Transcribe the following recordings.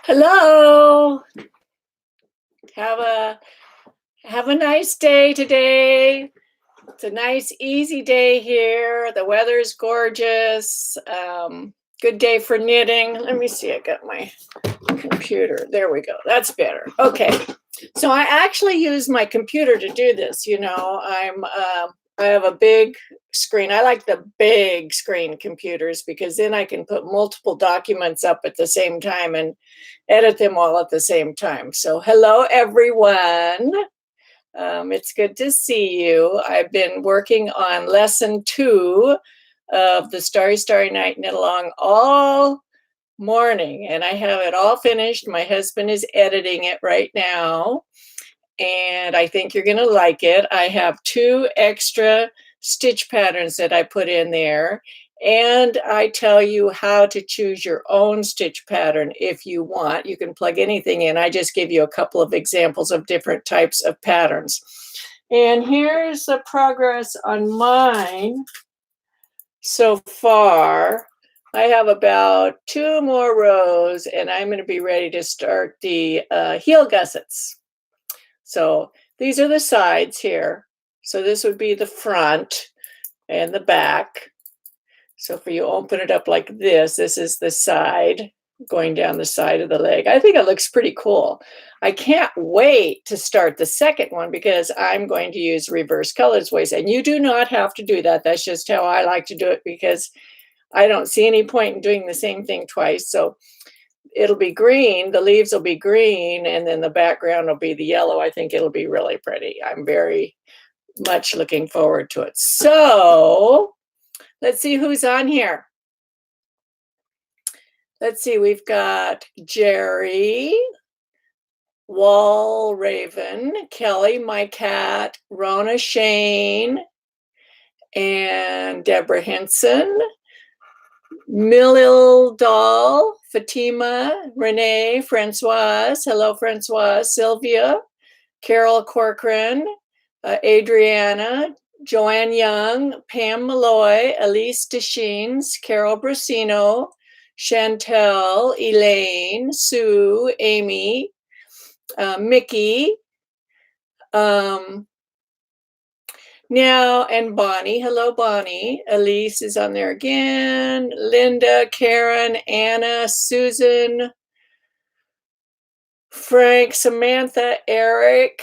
Hello. Have a nice day today. It's a nice, easy day here. The weather's gorgeous. Good day for knitting. Let me see. I got my computer. There we go. That's better. Okay. So I actually use my computer to do this. I have a big screen. I like the big screen computers because then I can put multiple documents up at the same time and edit them all at the same time. So hello, everyone. It's good to see you. I've been working on lesson 2 of the Starry Starry Night knit along all morning, and I have it all finished. My husband is editing it right now, and I think you're going to like it. I have 2 extra stitch patterns that I put in there, and I tell you how to choose your own stitch pattern if you want. You can plug anything in. I just give you a couple of examples of different types of patterns. And here's the progress on mine so far. I have about 2 more rows, and I'm going to be ready to start the heel gussets. So these are the sides here. So this would be the front and the back. So if you open it up like this is the side going down the side of the leg. I think it looks pretty cool. I can't wait to start the second one because I'm going to use reverse colorways, and you do not have to do that. That's just how I like to do it because I don't see any point in doing the same thing twice. So it'll be green, the leaves will be green, and then the background will be the yellow. I think it'll be really pretty. I'm very much looking forward to it. So let's see who's on here. Let's see, we've got Jerry, Wall Raven, Kelly, my cat, Rona Shane, and Deborah Henson, Millil Doll, Fatima, Renee, Francoise, hello Francoise, Sylvia, Carol Corcoran, Adriana, Joanne Young, Pam Malloy, Elise Deschines, Carol Brasino, Chantel, Elaine, Sue, Amy, Mickey, now, and Bonnie. Hello, Bonnie. Elise is on there again. Linda, Karen, Anna, Susan, Frank, Samantha, Eric,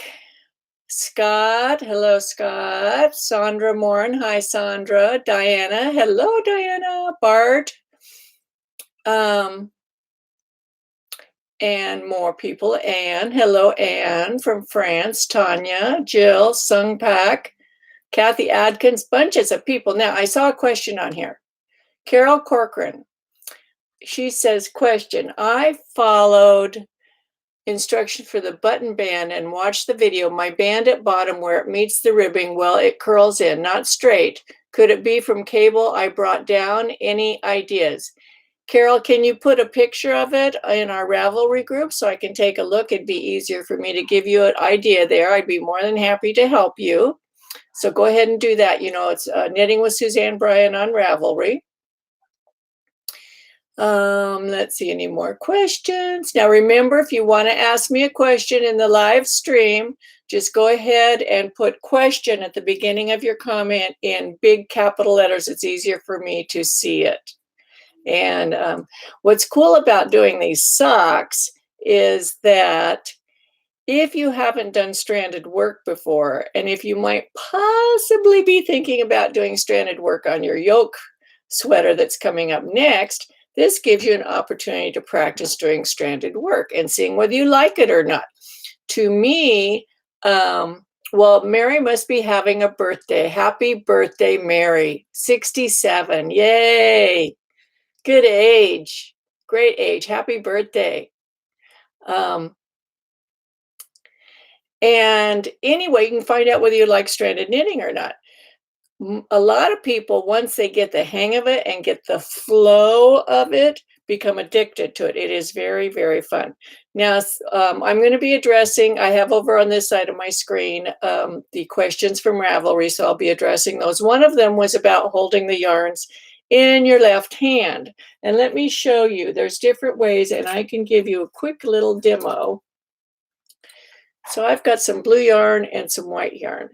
Scott. Hello, Scott. Sandra Morin. Hi, Sandra. Diana. Hello, Diana. Bart. And more people. Anne. Hello, Anne from France. Tanya, Jill, Sung Pak, Kathy Adkins, bunches of people. Now, I saw a question on here. Carol Corcoran, she says, question, I followed instruction for the button band and watched the video. My band at bottom where it meets the ribbing, well, it curls in, not straight. Could it be from cable I brought down? Any ideas? Carol, can you put a picture of it in our Ravelry group so I can take a look? It'd be easier for me to give you an idea there. I'd be more than happy to help you. So go ahead and do that. You know, it's Knitting with Suzanne Bryan on Ravelry. Let's see, any more questions? Now, remember, if you want to ask me a question in the live stream, just go ahead and put question at the beginning of your comment in big capital letters. It's easier for me to see it. And what's cool about doing these socks is that if you haven't done stranded work before, and if you might possibly be thinking about doing stranded work on your yoke sweater that's coming up next, this gives you an opportunity to practice doing stranded work and seeing whether you like it or not. To me, well, Mary must be having a birthday. Happy birthday, Mary. 67. Yay. Good age. Great age. Happy birthday. And anyway, you can find out whether you like stranded knitting or not. A lot of people, once they get the hang of it and get the flow of it, become addicted to it. It is very, very fun. Now, I'm going to be addressing, I have over on this side of my screen, the questions from Ravelry, so I'll be addressing those. One of them was about holding the yarns in your left hand. And let me show you, there's different ways, and I can give you a quick little demo. So I've got some blue yarn and some white yarn,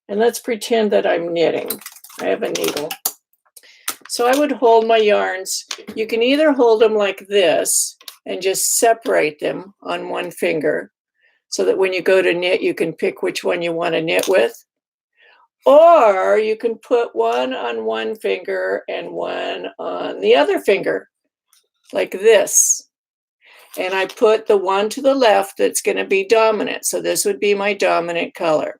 and let's pretend that I'm knitting. I have a needle. So I would hold my yarns. You can either hold them like this and just separate them on one finger so that when you go to knit, you can pick which one you want to knit with. Or you can put one on one finger and one on the other finger, like this. And I put the one to the left that's going to be dominant. So this would be my dominant color.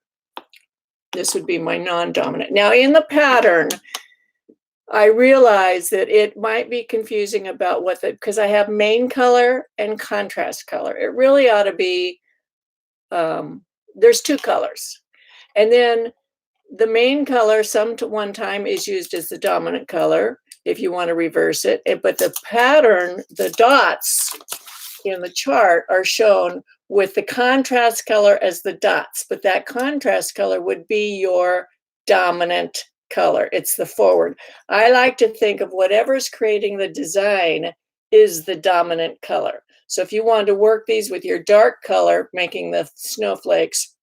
This would be my non-dominant. Now in the pattern, I realize that it might be confusing about what because I have main color and contrast color. It really ought to be, there's two colors. And then the main color one time is used as the dominant color if you want to reverse it. But the pattern, the dots in the chart are shown with the contrast color as the dots. But that contrast color would be your dominant color. It's the forward. I like to think of whatever's creating the design is the dominant color. So if you want to work these with your dark color, making the snowflakes,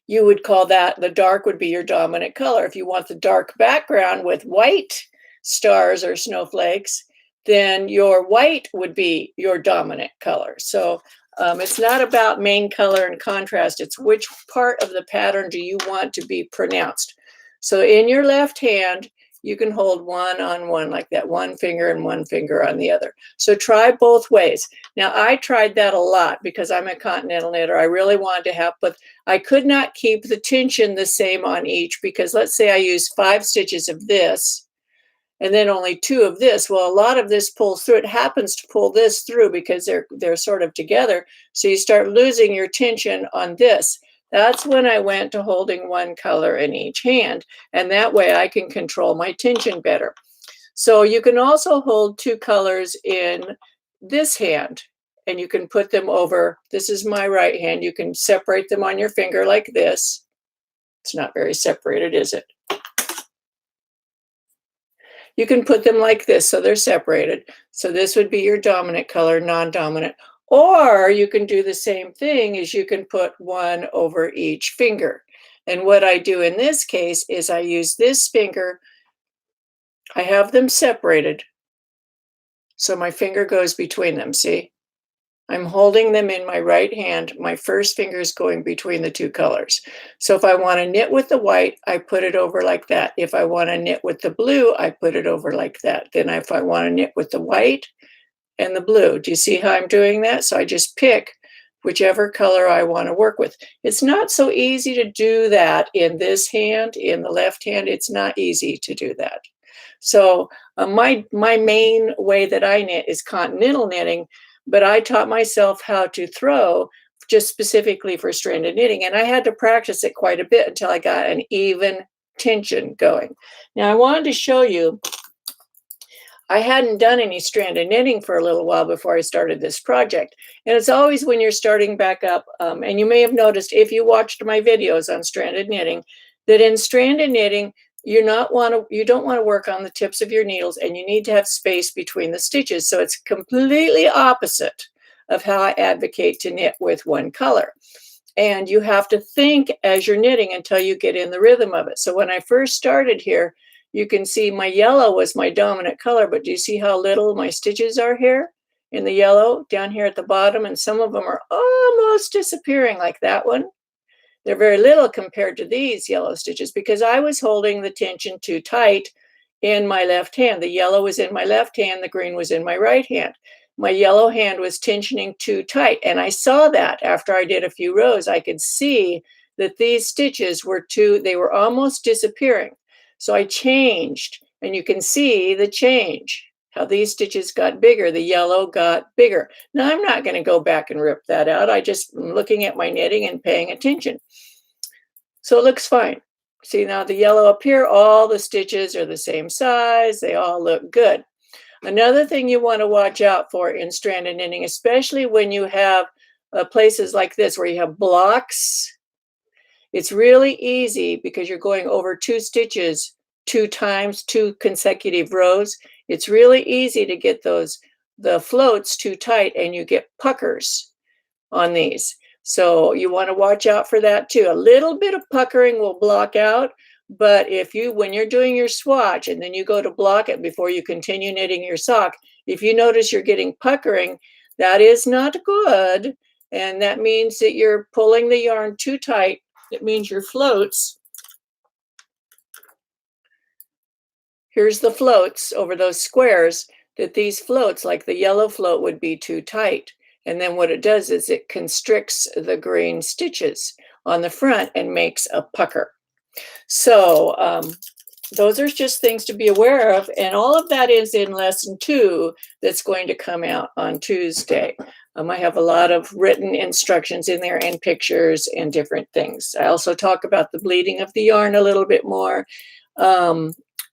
you would call that, the dark would be your dominant color. If you want the dark background with white stars or snowflakes, then your white would be your dominant color. So it's not about main color and contrast. It's which part of the pattern do you want to be pronounced. So in your left hand, you can hold one on one like that, one finger and one finger on the other. So try both ways. Now I tried that a lot because I'm a continental knitter. I really wanted to have, but I could not keep the tension the same on each because let's say I use 5 stitches of this and then only 2 of this. Well, a lot of this pulls through. It happens to pull this through because they're sort of together. So you start losing your tension on this. That's when I went to holding one color in each hand. And that way I can control my tension better. So you can also hold 2 colors in this hand and you can put them over. This is my right hand. You can separate them on your finger like this. It's not very separated, is it? You can put them like this so they're separated. So this would be your dominant color, non-dominant. Or you can do the same thing as you can put one over each finger. And what I do in this case is I use this finger. I have them separated. So my finger goes between them, see? I'm holding them in my right hand. My first finger is going between the 2 colors. So if I want to knit with the white, I put it over like that. If I want to knit with the blue, I put it over like that. Then if I want to knit with the white and the blue, do you see how I'm doing that? So I just pick whichever color I want to work with. It's not so easy to do that in this hand. In the left hand, it's not easy to do that. So my main way that I knit is continental knitting, but I taught myself how to throw just specifically for stranded knitting. And I had to practice it quite a bit until I got an even tension going. Now I wanted to show you, I hadn't done any stranded knitting for a little while before I started this project. And it's always when you're starting back up, and you may have noticed if you watched my videos on stranded knitting, that in stranded knitting, you don't want to work on the tips of your needles, and you need to have space between the stitches. So it's completely opposite of how I advocate to knit with one color. And you have to think as you're knitting until you get in the rhythm of it. So when I first started here, you can see my yellow was my dominant color, but do you see how little my stitches are here in the yellow down here at the bottom? And some of them are almost disappearing like that one. They're very little compared to these yellow stitches because I was holding the tension too tight in my left hand. The yellow was in my left hand, the green was in my right hand. My yellow hand was tensioning too tight. And I saw that after I did a few rows. I could see that these stitches were they were almost disappearing. So I changed, and you can see the change, how these stitches got bigger. The yellow got bigger. Now I'm not going to go back and rip that out. I just am looking at my knitting and paying attention. So it looks fine. See now the yellow up here, all the stitches are the same size. They all look good. Another thing you want to watch out for in stranded knitting, especially when you have places like this where you have blocks, it's really easy because you're going over 2 stitches 2 times, 2 consecutive rows, it's really easy to get the floats too tight and you get puckers on these. So you want to watch out for that too. A little bit of puckering will block out, but when you're doing your swatch and then you go to block it before you continue knitting your sock, if you notice you're getting puckering, that is not good. And that means that you're pulling the yarn too tight. It means your floats, here's the floats over those squares, that these floats, like the yellow float, would be too tight. And then what it does is it constricts the green stitches on the front and makes a pucker. So those are just things to be aware of. And all of that is in lesson 2 that's going to come out on Tuesday. I have a lot of written instructions in there and pictures and different things. I also talk about the bleeding of the yarn a little bit more,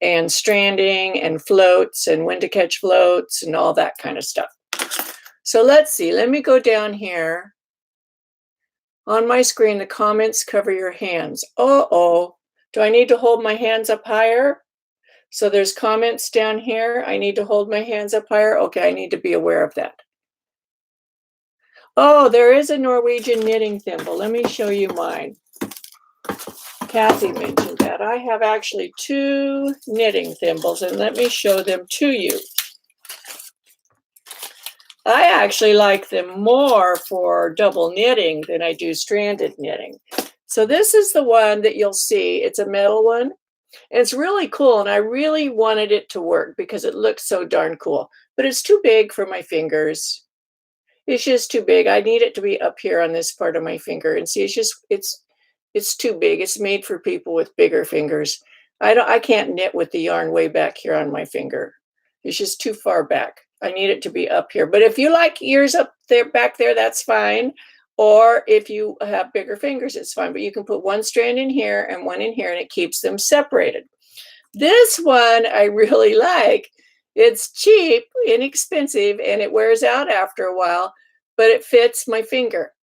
and stranding and floats and when to catch floats and all that kind of stuff. So let's see, let me go down here. On my screen, the comments cover your hands. Uh-oh, do I need to hold my hands up higher? So there's comments down here. I need to hold my hands up higher. Okay, I need to be aware of that. Oh, there is a Norwegian knitting thimble. Let me show you mine. Kathy mentioned that. I have actually 2 knitting thimbles, and let me show them to you. I actually like them more for double knitting than I do stranded knitting. So this is the one that you'll see. It's a metal one. And it's really cool, and I really wanted it to work because it looks so darn cool. But it's too big for my fingers. It's just too big. I need it to be up here on this part of my finger. And see, it's too big. It's made for people with bigger fingers. I can't knit with the yarn way back here on my finger. It's just too far back. I need it to be up here. But if you like yours up there, back there, that's fine. Or if you have bigger fingers, it's fine. But you can put one strand in here and one in here, and it keeps them separated. This one I really like. It's cheap, inexpensive, and it wears out after a while, but it fits my finger.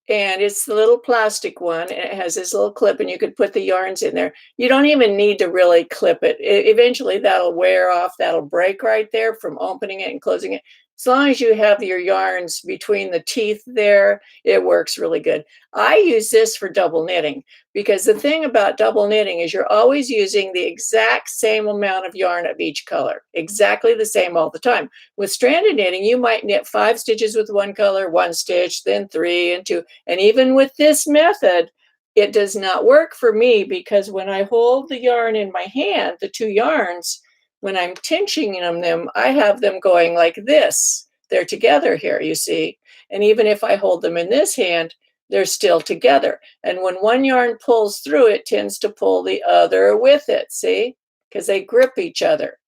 And it's the little plastic one, and it has this little clip, and you could put the yarns in there. You don't even need to really clip it. Eventually that'll wear off, that'll break right there from opening it and closing it. As long as you have your yarns between the teeth there, it works really good. I use this for double knitting because the thing about double knitting is you're always using the exact same amount of yarn of each color, exactly the same all the time. With stranded knitting, you might knit 5 stitches with one color, 1 stitch, then 3 and 2. And even with this method, it does not work for me because when I hold the yarn in my hand, the 2 yarns, when I'm tinching them, I have them going like this. They're together here, you see. And even if I hold them in this hand, they're still together. And when one yarn pulls through, it tends to pull the other with it, see? Because they grip each other.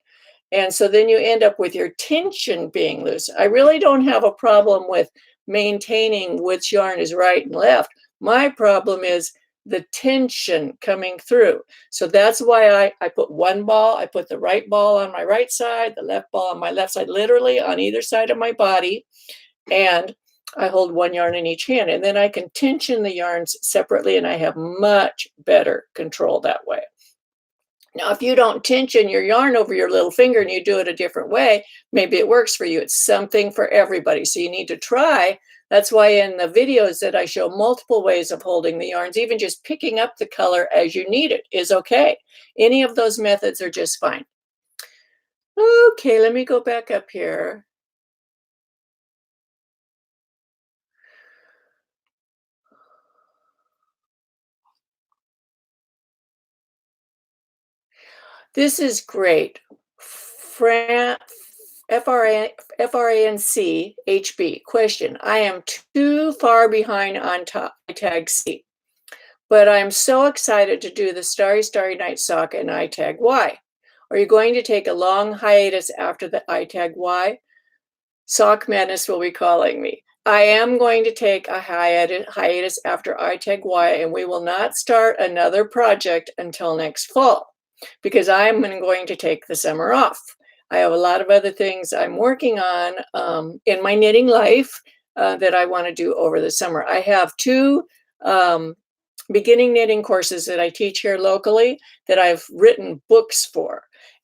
And so then you end up with your tension being loose. I really don't have a problem with maintaining which yarn is right and left. My problem is the tension coming through. So that's why I put one ball. I put the right ball on my right side, the left ball on my left side, literally on either side of my body. And I hold one yarn in each hand. And then I can tension the yarns separately, and I have much better control that way. Now, if you don't tension your yarn over your little finger and you do it a different way, maybe it works for you. It's something for everybody. So you need to try. That's why in the videos that I show multiple ways of holding the yarns, even just picking up the color as you need it is okay. Any of those methods are just fine. Okay, let me go back up here. This is great. FRANC HB. Question. I am too far behind on ITAG-C, but I'm so excited to do the Starry Starry Nights sock and ITAG-Y. Are you going to take a long hiatus after the ITAG-Y? Sock Madness will be calling me. I am going to take a hiatus after ITAG-Y, and we will not start another project until next fall because I'm going to take the summer off. I have a lot of other things I'm working on in my knitting life that I want to do over the summer. I have 2 beginning knitting courses that I teach here locally that I've written books for,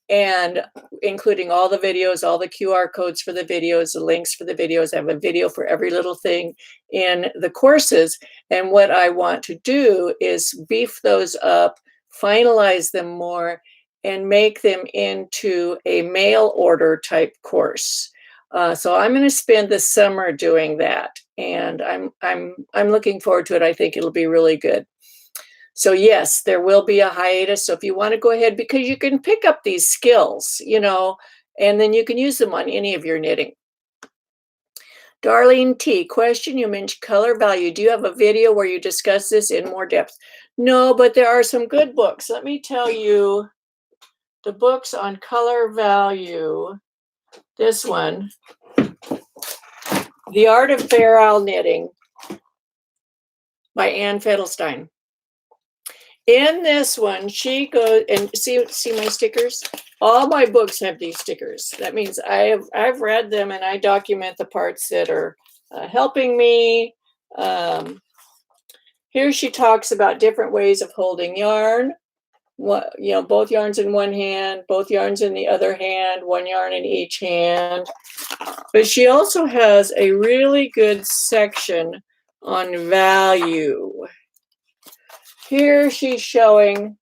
and including all the videos, all the QR codes for the videos, the links for the videos. I have a video for every little thing in the courses. And what I want to do is beef those up, finalize them more, and make them into a mail order type course. So I'm going to spend the summer doing that, and I'm looking forward to it. I think it'll be really good. So yes, there will be a hiatus. So if you want to go ahead, because you can pick up these skills, you know, and then you can use them on any of your knitting. Darlene T, question, you mentioned color value. Do you have a video where you discuss this in more depth? No, but there are some good books. Let me tell you the books on color value. This one, The Art of Fair Isle Knitting by Ann Feitelson. In this one, she goes and see my stickers. All my books have these stickers. That means I've read them and I document the parts that are helping me. Here she talks about different ways of holding yarn. What, you know, both yarns in one hand, both yarns in the other hand, one yarn in each hand. But she also has a really good section on value. Here she's showing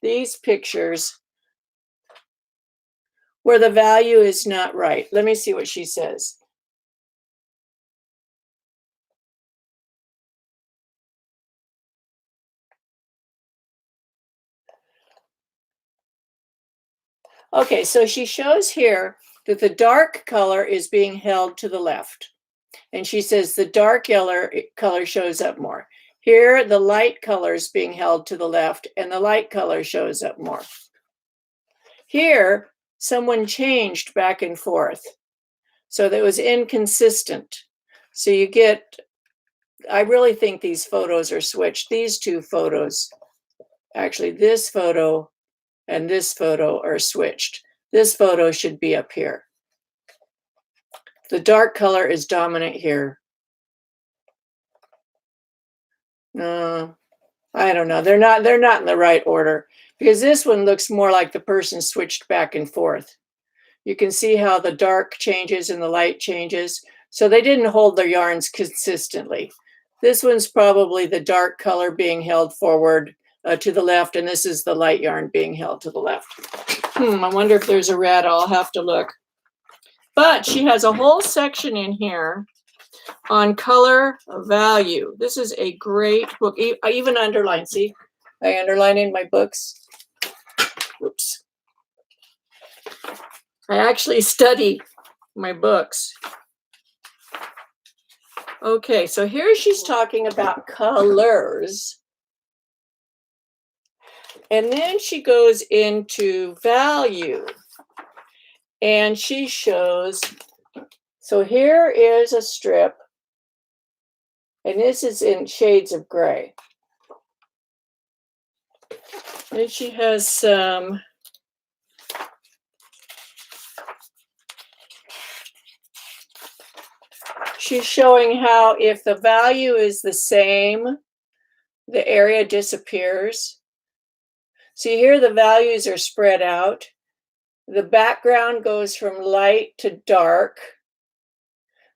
these pictures where the value is not right. Let me see what she says. Okay, so she shows here that the dark color is being held to the left. And she says the dark yellow color shows up more. Here, the light color is being held to the left and the light color shows up more. Here, someone changed back and forth. So that was inconsistent. So you get, I really think these photos are switched. These two photos, actually this photo and this photo are switched. This photo should be up here. The dark color is dominant here. No, I don't know. They're not in the right order, because this one looks more like the person switched back and forth. You can see how the dark changes and the light changes. So they didn't hold their yarns consistently. This one's probably the dark color being held forward to the left, and this is the light yarn being held to the left. I wonder if there's a red. I'll have to look. But she has a whole section in here on color value. This is a great book. I even underline, see? I underline in my books. Oops. I actually study my books. Okay, so here she's talking about colors. And then she goes into value. And she shows, so here is a strip. And this is in shades of gray. Then she has some she's showing how if the value is the same, the area disappears. See here, the values are spread out. The background goes from light to dark.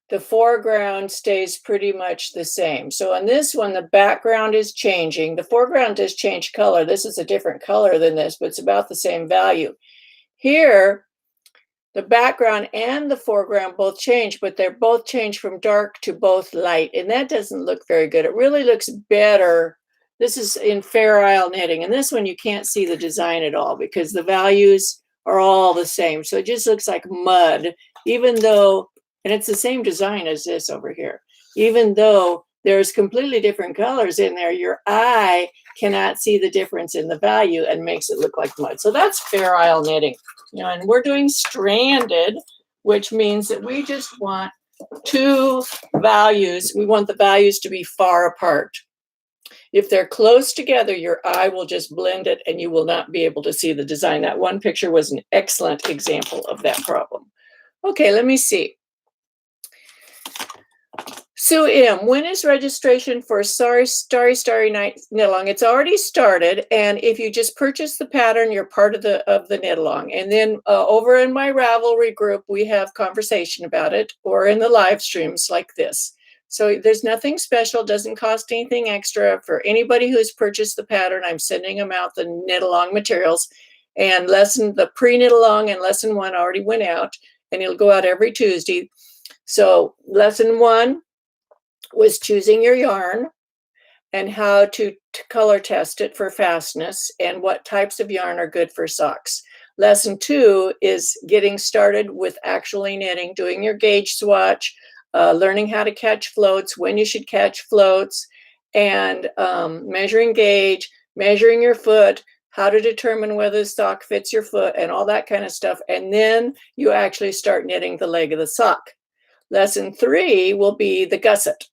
The foreground stays pretty much the same. So on this one, the background is changing. The foreground does change color. This is a different color than this, but it's about the same value. Here, the background and the foreground both change, but they're both changed from dark to both light. And that doesn't look very good. It really looks better. This is in Fair Isle knitting. And this one, you can't see the design at all because the values are all the same. So it just looks like mud, even though, and it's the same design as this over here. Even though there's completely different colors in there, your eye cannot see the difference in the value and makes it look like mud. So that's Fair Isle knitting. You know, and we're doing stranded, which means that we just want two values. We want the values to be far apart. If they're close together, your eye will just blend it and you will not be able to see the design. That one picture was an excellent example of that problem. Okay, let me see. Sue M., when is registration for Starry Nights knit along? It's already started, and if you just purchase the pattern, you're part of the knit along. And then over in my Ravelry group, we have conversation about it, or in the live streams like this. So there's nothing special, doesn't cost anything extra for anybody who's purchased the pattern. I'm sending them out the knit along materials, and the pre-knit along and lesson 1 already went out, and it'll go out every Tuesday. So lesson 1 was choosing your yarn and how to color test it for fastness and what types of yarn are good for socks. Lesson 2 is getting started with actually knitting, doing your gauge swatch, learning how to catch floats, when you should catch floats, and measuring gauge, measuring your foot, how to determine whether the sock fits your foot, and all that kind of stuff. And then you actually start knitting the leg of the sock. Lesson 3 will be the gusset.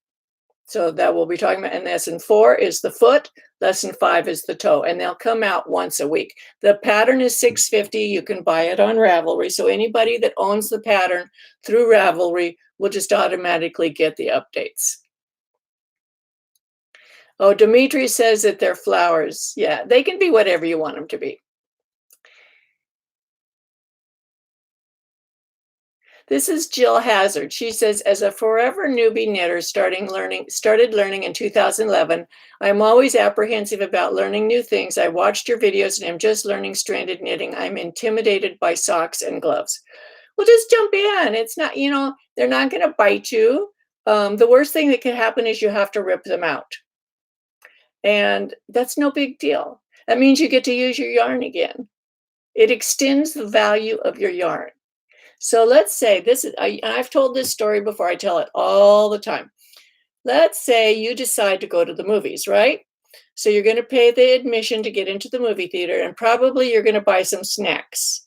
So that we'll be talking about. And lesson 4 is the foot. Lesson 5 is the toe. And they'll come out once a week. The pattern is $6.50. You can buy it on Ravelry. So anybody that owns the pattern through Ravelry will just automatically get the updates. Oh, Dimitri says that they're flowers. Yeah, they can be whatever you want them to be. This is Jill Hazard. She says, as a forever newbie knitter started learning in 2011, I'm always apprehensive about learning new things. I watched your videos and I'm just learning stranded knitting. I'm intimidated by socks and gloves. Well, just jump in. It's not, they're not going to bite you. The worst thing that can happen is you have to rip them out. And that's no big deal. That means you get to use your yarn again. It extends the value of your yarn. So let's say I've told this story before. I tell it all the time. Let's say you decide to go to the movies, right? So you're going to pay the admission to get into the movie theater, and probably you're going to buy some snacks.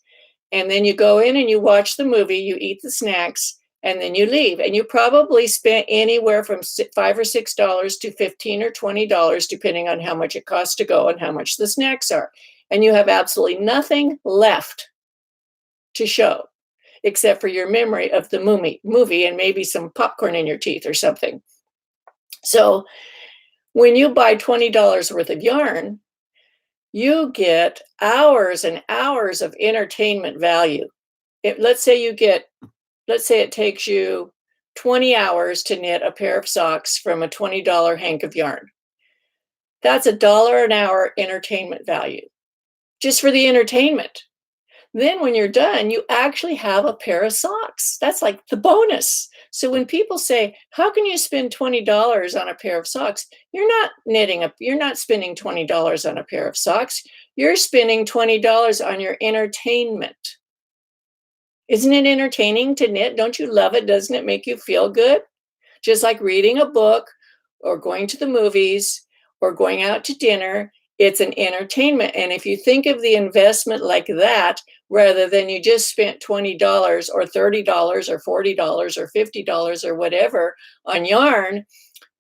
And then you go in and you watch the movie, you eat the snacks, and then you leave. And you probably spent anywhere from $5 or $6 to $15 or $20, depending on how much it costs to go and how much the snacks are. And you have absolutely nothing left to show, except for your memory of the movie and maybe some popcorn in your teeth or something. So when you buy $20 worth of yarn, you get hours and hours of entertainment value. Let's say it takes you 20 hours to knit a pair of socks from a $20 hank of yarn. That's $1 an hour entertainment value, just for the entertainment. Then when you're done, you actually have a pair of socks. That's like the bonus. So when people say, how can you spend $20 on a pair of socks? You're not spending $20 on a pair of socks. You're spending $20 on your entertainment. Isn't it entertaining to knit? Don't you love it? Doesn't it make you feel good? Just like reading a book or going to the movies or going out to dinner, it's an entertainment. And if you think of the investment like that, rather than you just spent $20 or $30 or $40 or $50 or whatever on yarn,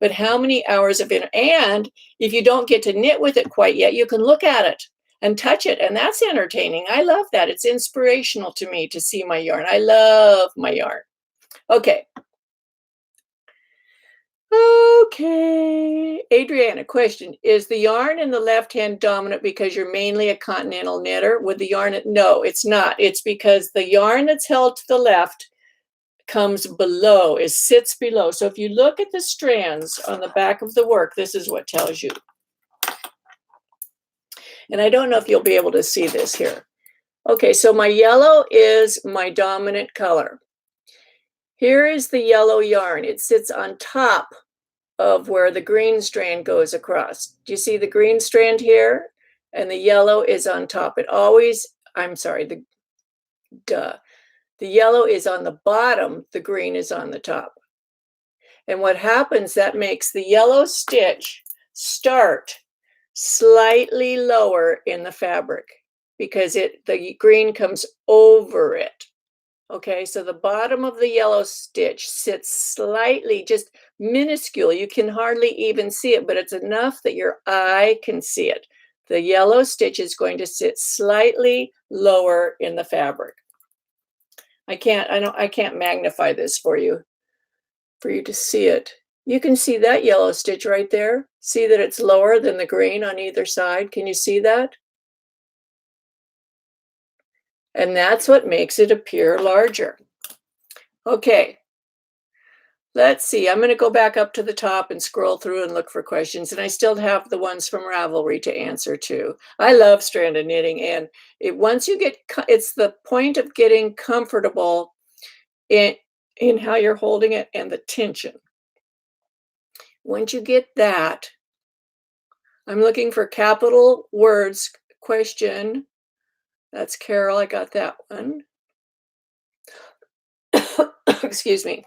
but how many hours of it? And if you don't get to knit with it quite yet, you can look at it and touch it. And that's entertaining. I love that. It's inspirational to me to see my yarn. I love my yarn. Okay. Okay. Adriana, question. Is the yarn in the left hand dominant because you're mainly a continental knitter? With the yarn, no, it's not. It's because the yarn that's held to the left comes below, sits below. So if you look at the strands on the back of the work, this is what tells you. And I don't know if you'll be able to see this here. Okay, so my yellow is my dominant color. Here is the yellow yarn. It sits on top of where the green strand goes across. Do you see the green strand here? And the yellow is on top. The yellow is on the bottom, the green is on the top. And what happens, that makes the yellow stitch start slightly lower in the fabric because the green comes over it. Okay, so the bottom of the yellow stitch sits slightly, just minuscule. You can hardly even see it, but it's enough that your eye can see it. The yellow stitch is going to sit slightly lower in the fabric. I can't magnify this for you to see it. You can see that yellow stitch right there. See that it's lower than the green on either side. Can you see that? And that's what makes it appear larger. Okay, let's see. I'm going to go back up to the top and scroll through and look for questions. And I still have the ones from Ravelry to answer too. I love stranded knitting. And once you get, it's the point of getting comfortable in how you're holding it and the tension. Once you get that, I'm looking for capital words question. That's Carol. I got that one. Excuse me.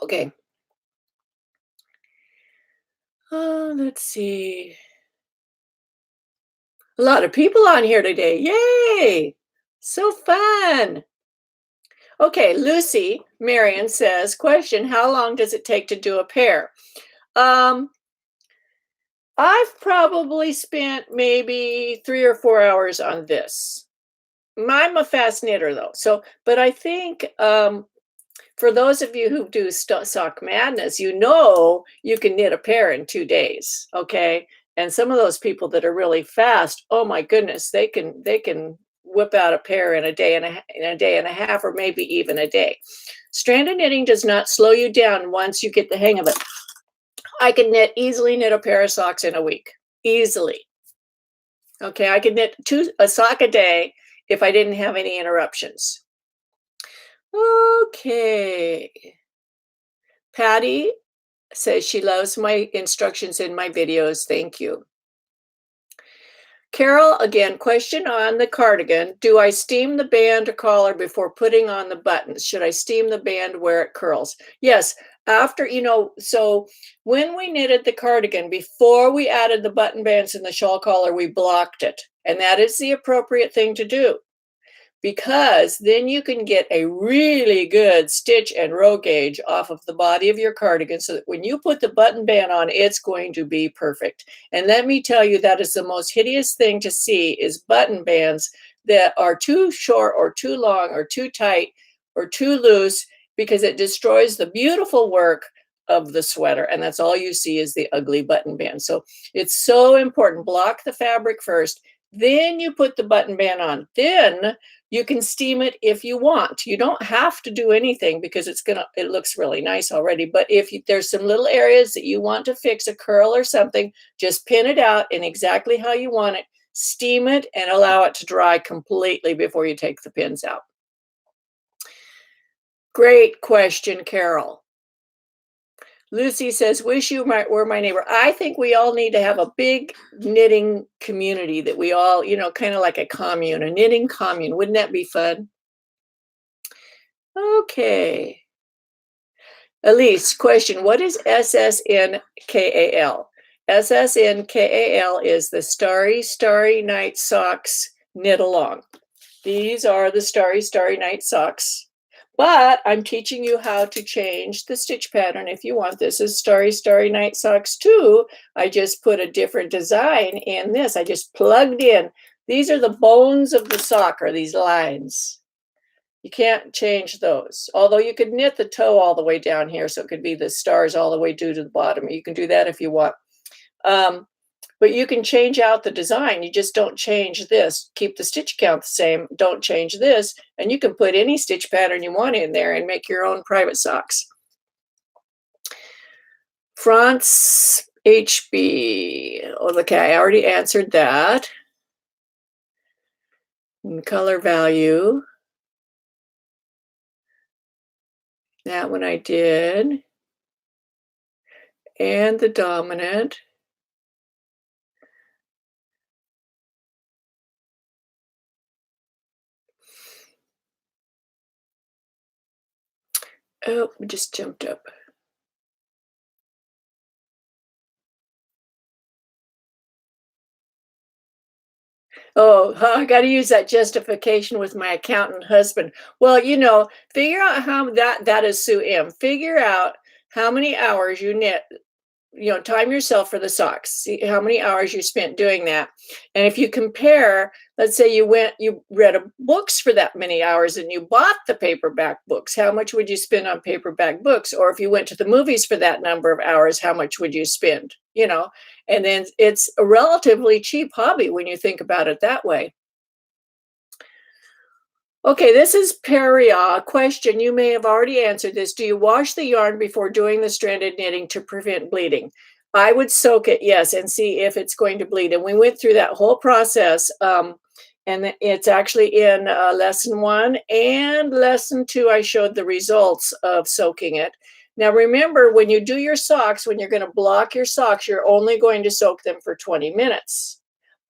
Okay. Let's see. A lot of people on here today. Yay! So fun. Okay, Lucy Marion says, question, how long does it take to do a pair? I've probably spent maybe 3 or 4 hours on this. I'm a fast knitter though. So, but I think for those of you who do Sock Madness, you know you can knit a pair in 2 days, okay? And some of those people that are really fast, oh my goodness, they can whip out a pair in a day and a half, or maybe even a day. Stranded knitting does not slow you down once you get the hang of it. I can easily knit a pair of socks in a week, easily. Okay, I could knit a sock a day if I didn't have any interruptions. Okay. Patty says she loves my instructions in my videos. Thank you. Carol, again, question on the cardigan. Do I steam the band or collar before putting on the buttons? Should I steam the band where it curls? Yes, after, so when we knitted the cardigan, before we added the button bands and the shawl collar, we blocked it. And that is the appropriate thing to do, because then you can get a really good stitch and row gauge off of the body of your cardigan, so that when you put the button band on, it's going to be perfect. And let me tell you, that is the most hideous thing to see, is button bands that are too short or too long or too tight or too loose, because it destroys the beautiful work of the sweater. And that's all you see is the ugly button band. So it's so important. Block the fabric first, then you put the button band on. Then you can steam it if you want. You don't have to do anything, because it looks really nice already. But if there's some little areas that you want to fix, a curl or something, just pin it out in exactly how you want it, steam it, and allow it to dry completely before you take the pins out. Great question, Carol. Lucy says, wish you were my neighbor. I think we all need to have a big knitting community that we all, kind of like a commune, a knitting commune. Wouldn't that be fun? Okay. Elise, question, what is SSN KAL? SSN KAL is the Starry Starry Night Socks Knit Along. These are the Starry Starry Night socks. But I'm teaching you how to change the stitch pattern if you want. This is Starry Starry Night Socks 2. I just put a different design in this. I just plugged in. These are the bones of the sock, are these lines. You can't change those. Although you could knit the toe all the way down here, so it could be the stars all the way due to the bottom. You can do that if you want. But you can change out the design. You just don't change this. Keep the stitch count the same. Don't change this. And you can put any stitch pattern you want in there and make your own private socks. France HB. Oh, okay, I already answered that. And color value. That one I did. And the dominant. Oh, we just jumped up. Oh, I got to use that justification with my accountant husband. Well, figure out how that is Sue M. Figure out how many hours you knit time yourself for the socks. See how many hours you spent doing that. And if you compare, let's say you read books for that many hours and you bought the paperback books, how much would you spend on paperback books? Or if you went to the movies for that number of hours, how much would you spend? And then it's a relatively cheap hobby when you think about it that way. Okay, this is Peria. Question. You may have already answered this. Do you wash the yarn before doing the stranded knitting to prevent bleeding? I would soak it, yes, and see if it's going to bleed. And we went through that whole process. And it's actually in lesson 1 and lesson 2. I showed the results of soaking it. Now, remember, when you do your socks, when you're going to block your socks, you're only going to soak them for 20 minutes.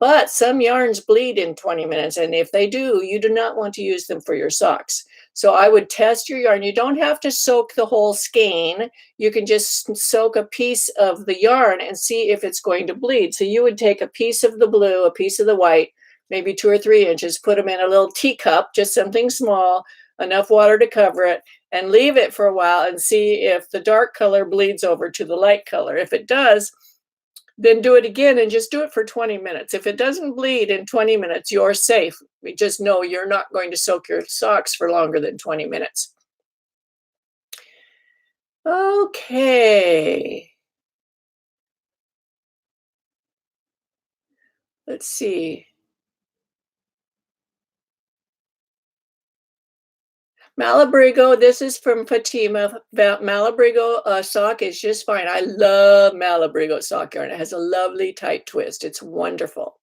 But some yarns bleed in 20 minutes, and if they do, you do not want to use them for your socks. So I would test your yarn. You don't have to soak the whole skein. You can just soak a piece of the yarn and see if it's going to bleed. So you would take a piece of the blue, a piece of the white, maybe 2 or 3 inches, put them in a little teacup, just something small, enough water to cover it, and leave it for a while and see if the dark color bleeds over to the light color. If it does, then do it again and just do it for 20 minutes. If it doesn't bleed in 20 minutes, you're safe. We just know you're not going to soak your socks for longer than 20 minutes. Okay. Let's see. Malabrigo, this is from Fatima. Malabrigo sock is just fine. I love Malabrigo sock yarn. It has a lovely tight twist. It's wonderful.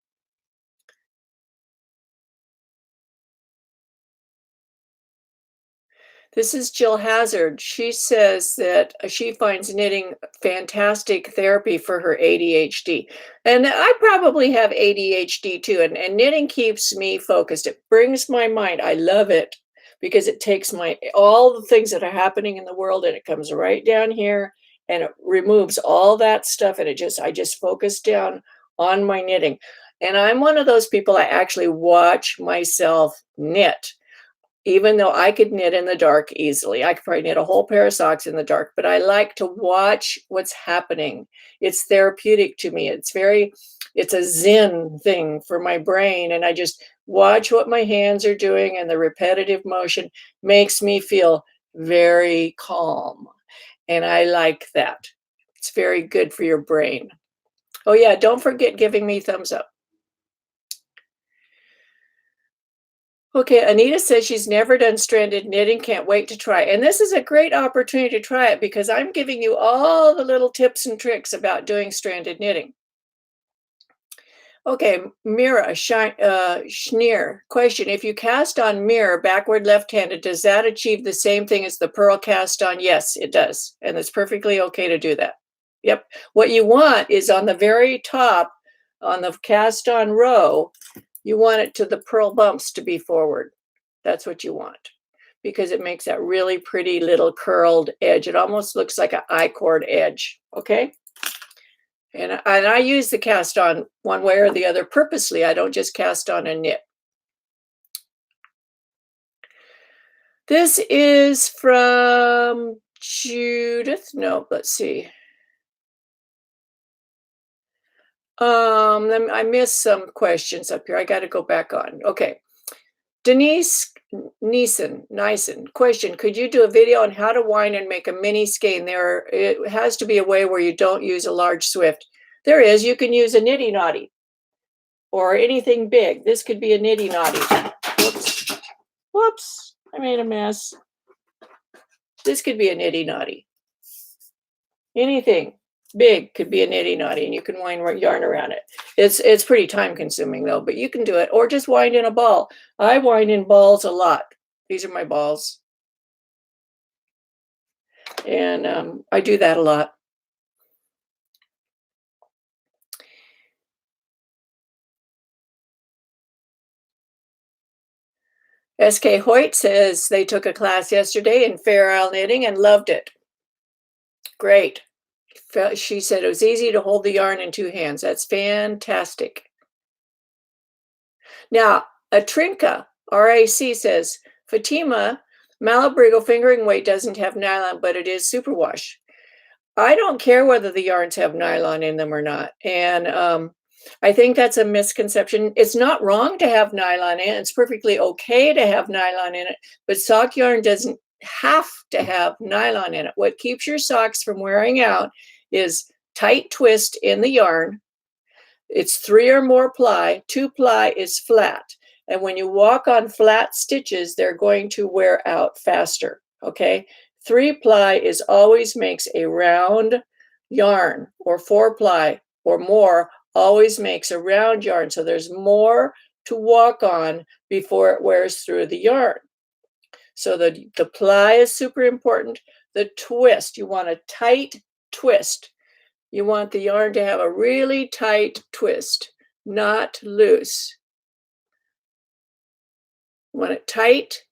This is Jill Hazard. She says that she finds knitting fantastic therapy for her ADHD. And I probably have ADHD too. And knitting keeps me focused. It brings my mind. I love it because it takes all the things that are happening in the world and it comes right down here and it removes all that stuff. And I just focus down on my knitting. And I'm one of those people, I actually watch myself knit. Even though I could knit in the dark easily. I could probably knit a whole pair of socks in the dark, but I like to watch what's happening. It's therapeutic to me. It's a zen thing for my brain. And I just watch what my hands are doing, and the repetitive motion makes me feel very calm. And I like that. It's very good for your brain. Oh yeah, don't forget giving me thumbs up. Okay, Anita says she's never done stranded knitting, can't wait to try it. And this is a great opportunity to try it because I'm giving you all the little tips and tricks about doing stranded knitting. Okay, Mira Schneer, question. If you cast on mirror backward left-handed, does that achieve the same thing as the purl cast on? Yes, it does. And it's perfectly okay to do that. Yep. What you want is on the very top, on the cast on row, you want it to the purl bumps to be forward. That's what you want because it makes that really pretty little curled edge. It almost looks like an I-cord edge, okay? And I use the cast on one way or the other purposely. I don't just cast on and knit. This is from Judith. No, let's see. I missed some questions up here. I got to go back on. Okay. Denise Neeson, question. Could you do a video on how to wind and make a mini skein? It has to be a way where you don't use a large swift. There is. You can use a nitty knotty or anything big. This could be a nitty knotty. Whoops. I made a mess. This could be a nitty knotty. Anything big could be a nitty knotty, and you can wind yarn around it. It's pretty time consuming though, but you can do it, or just wind in a ball. I wind in balls a lot. These are my balls, and I do that a lot. SK Hoyt says they took a class yesterday in Fair Isle knitting and loved it. Great. She said it was easy to hold the yarn in 2 hands. That's fantastic. Now, Atrinka, RAC says, Fatima, Malabrigo fingering weight doesn't have nylon, but it is superwash. I don't care whether the yarns have nylon in them or not, and, I think that's a misconception. It's not wrong to have nylon in it, it's perfectly okay to have nylon in it, but sock yarn doesn't have to have nylon in it. What keeps your socks from wearing out is tight twist in the yarn. It's 3 or more ply, 2 ply is flat, and when you walk on flat stitches, they're going to wear out faster, okay? 3 ply is always makes a round yarn, or 4 ply or more always makes a round yarn, so there's more to walk on before it wears through the yarn. So the ply is super important. The twist, you want a tight twist. You want the yarn to have a really tight twist, not loose. You want it tight,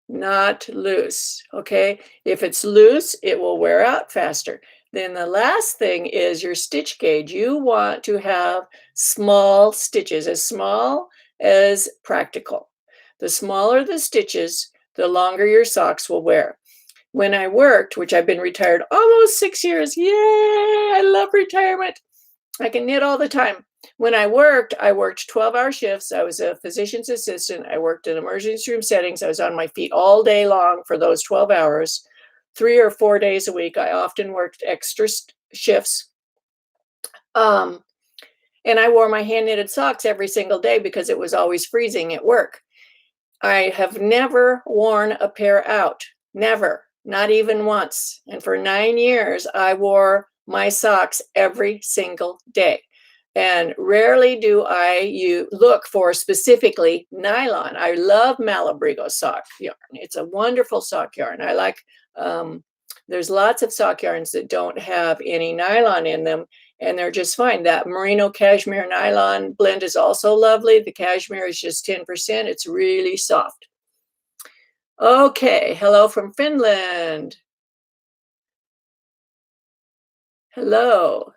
not loose, okay? If it's loose, it will wear out faster. Then the last thing is your stitch gauge. You want to have small stitches, as small as practical. The smaller the stitches, the longer your socks will wear. When I worked, which I've been retired almost 6 years, yay, I love retirement. I can knit all the time. When I worked 12-hour shifts. I was a physician's assistant. I worked in emergency room settings. I was on my feet all day long for those 12 hours, 3 or 4 days a week. I often worked extra shifts. And I wore my hand knitted socks every single day because it was always freezing at work. I have never worn a pair out, never, not even once. And for 9 years, I wore my socks every single day. And rarely do I look for specifically nylon. I love Malabrigo sock yarn. It's a wonderful sock yarn. I like, there's lots of sock yarns that don't have any nylon in them, and they're just fine. That merino cashmere nylon blend is also lovely. The cashmere is just 10%. It's really soft. Okay, hello from Finland. Hello.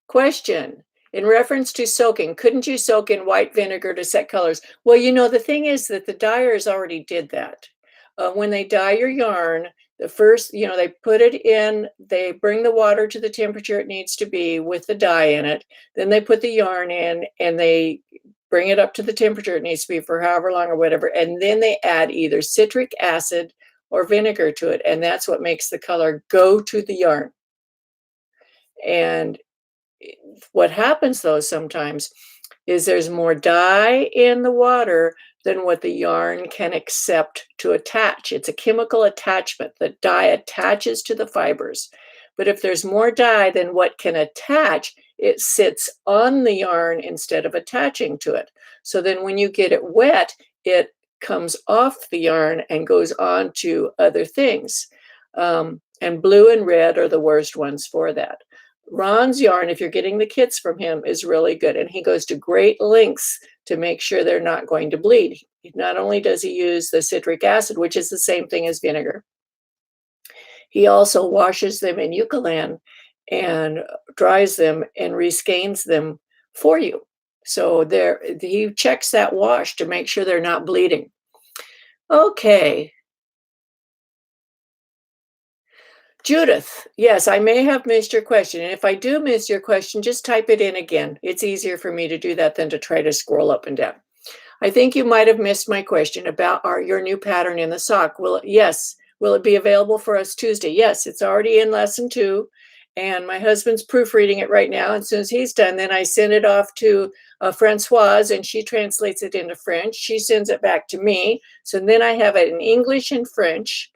Question. In reference to soaking, couldn't you soak in white vinegar to set colors? Well, the thing is that the dyers already did that. When they dye your yarn, the first, they put it in, they bring the water to the temperature it needs to be with the dye in it. Then they put the yarn in and they bring it up to the temperature it needs to be for however long or whatever. And then they add either citric acid or vinegar to it. And that's what makes the color go to the yarn. And what happens though sometimes is there's more dye in the water than what the yarn can accept to attach. It's a chemical attachment. The dye attaches to the fibers. But if there's more dye than what can attach, it sits on the yarn instead of attaching to it. So then when you get it wet, it comes off the yarn and goes on to other things. And blue and red are the worst ones for that. Ron's yarn, if you're getting the kits from him, is really good. And he goes to great lengths to make sure they're not going to bleed. Not only does he use the citric acid, which is the same thing as vinegar, he also washes them in Eucalan and dries them and reskeins them for you. So he checks that wash to make sure they're not bleeding. Okay. Judith, yes, I may have missed your question. And if I do miss your question, just type it in again. It's easier for me to do that than to try to scroll up and down. I think you might have missed my question about your new pattern in the sock. Will it be available for us Tuesday? Yes, it's already in lesson 2. And my husband's proofreading it right now. And as soon as he's done, then I send it off to Francoise, and she translates it into French. She sends it back to me. So then I have it in English and French.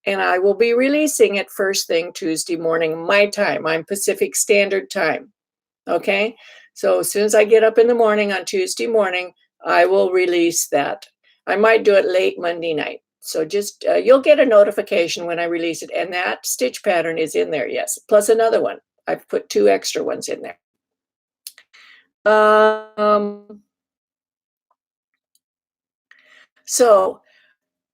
And I will be releasing it first thing Tuesday morning, my time. I'm Pacific Standard Time. Okay? So as soon as I get up in the morning on Tuesday morning, I will release that. I might do it late Monday night. So just, you'll get a notification when I release it. And that stitch pattern is in there, yes. Plus another one. I've put 2 extra ones in there. So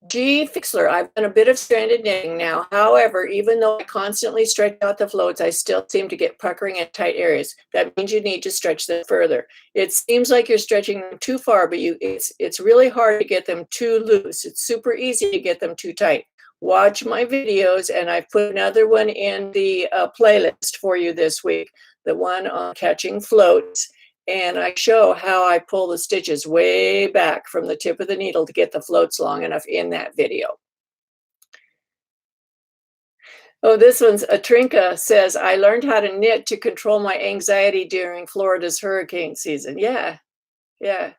G. Fixler, I've done a bit of stranded knitting now. However, even though I constantly stretch out the floats, I still seem to get puckering in tight areas. That means you need to stretch them further. It seems like you're stretching them too far, but it's really hard to get them too loose. It's super easy to get them too tight. watch my videos, and I've put another one in the playlist for you this week, the one on catching floats, and I show how I pull the stitches way back from the tip of the needle to get the floats long enough in that video. Oh, this one's Atrinka says, I learned how to knit to control my anxiety during Florida's hurricane season. Yeah, yeah.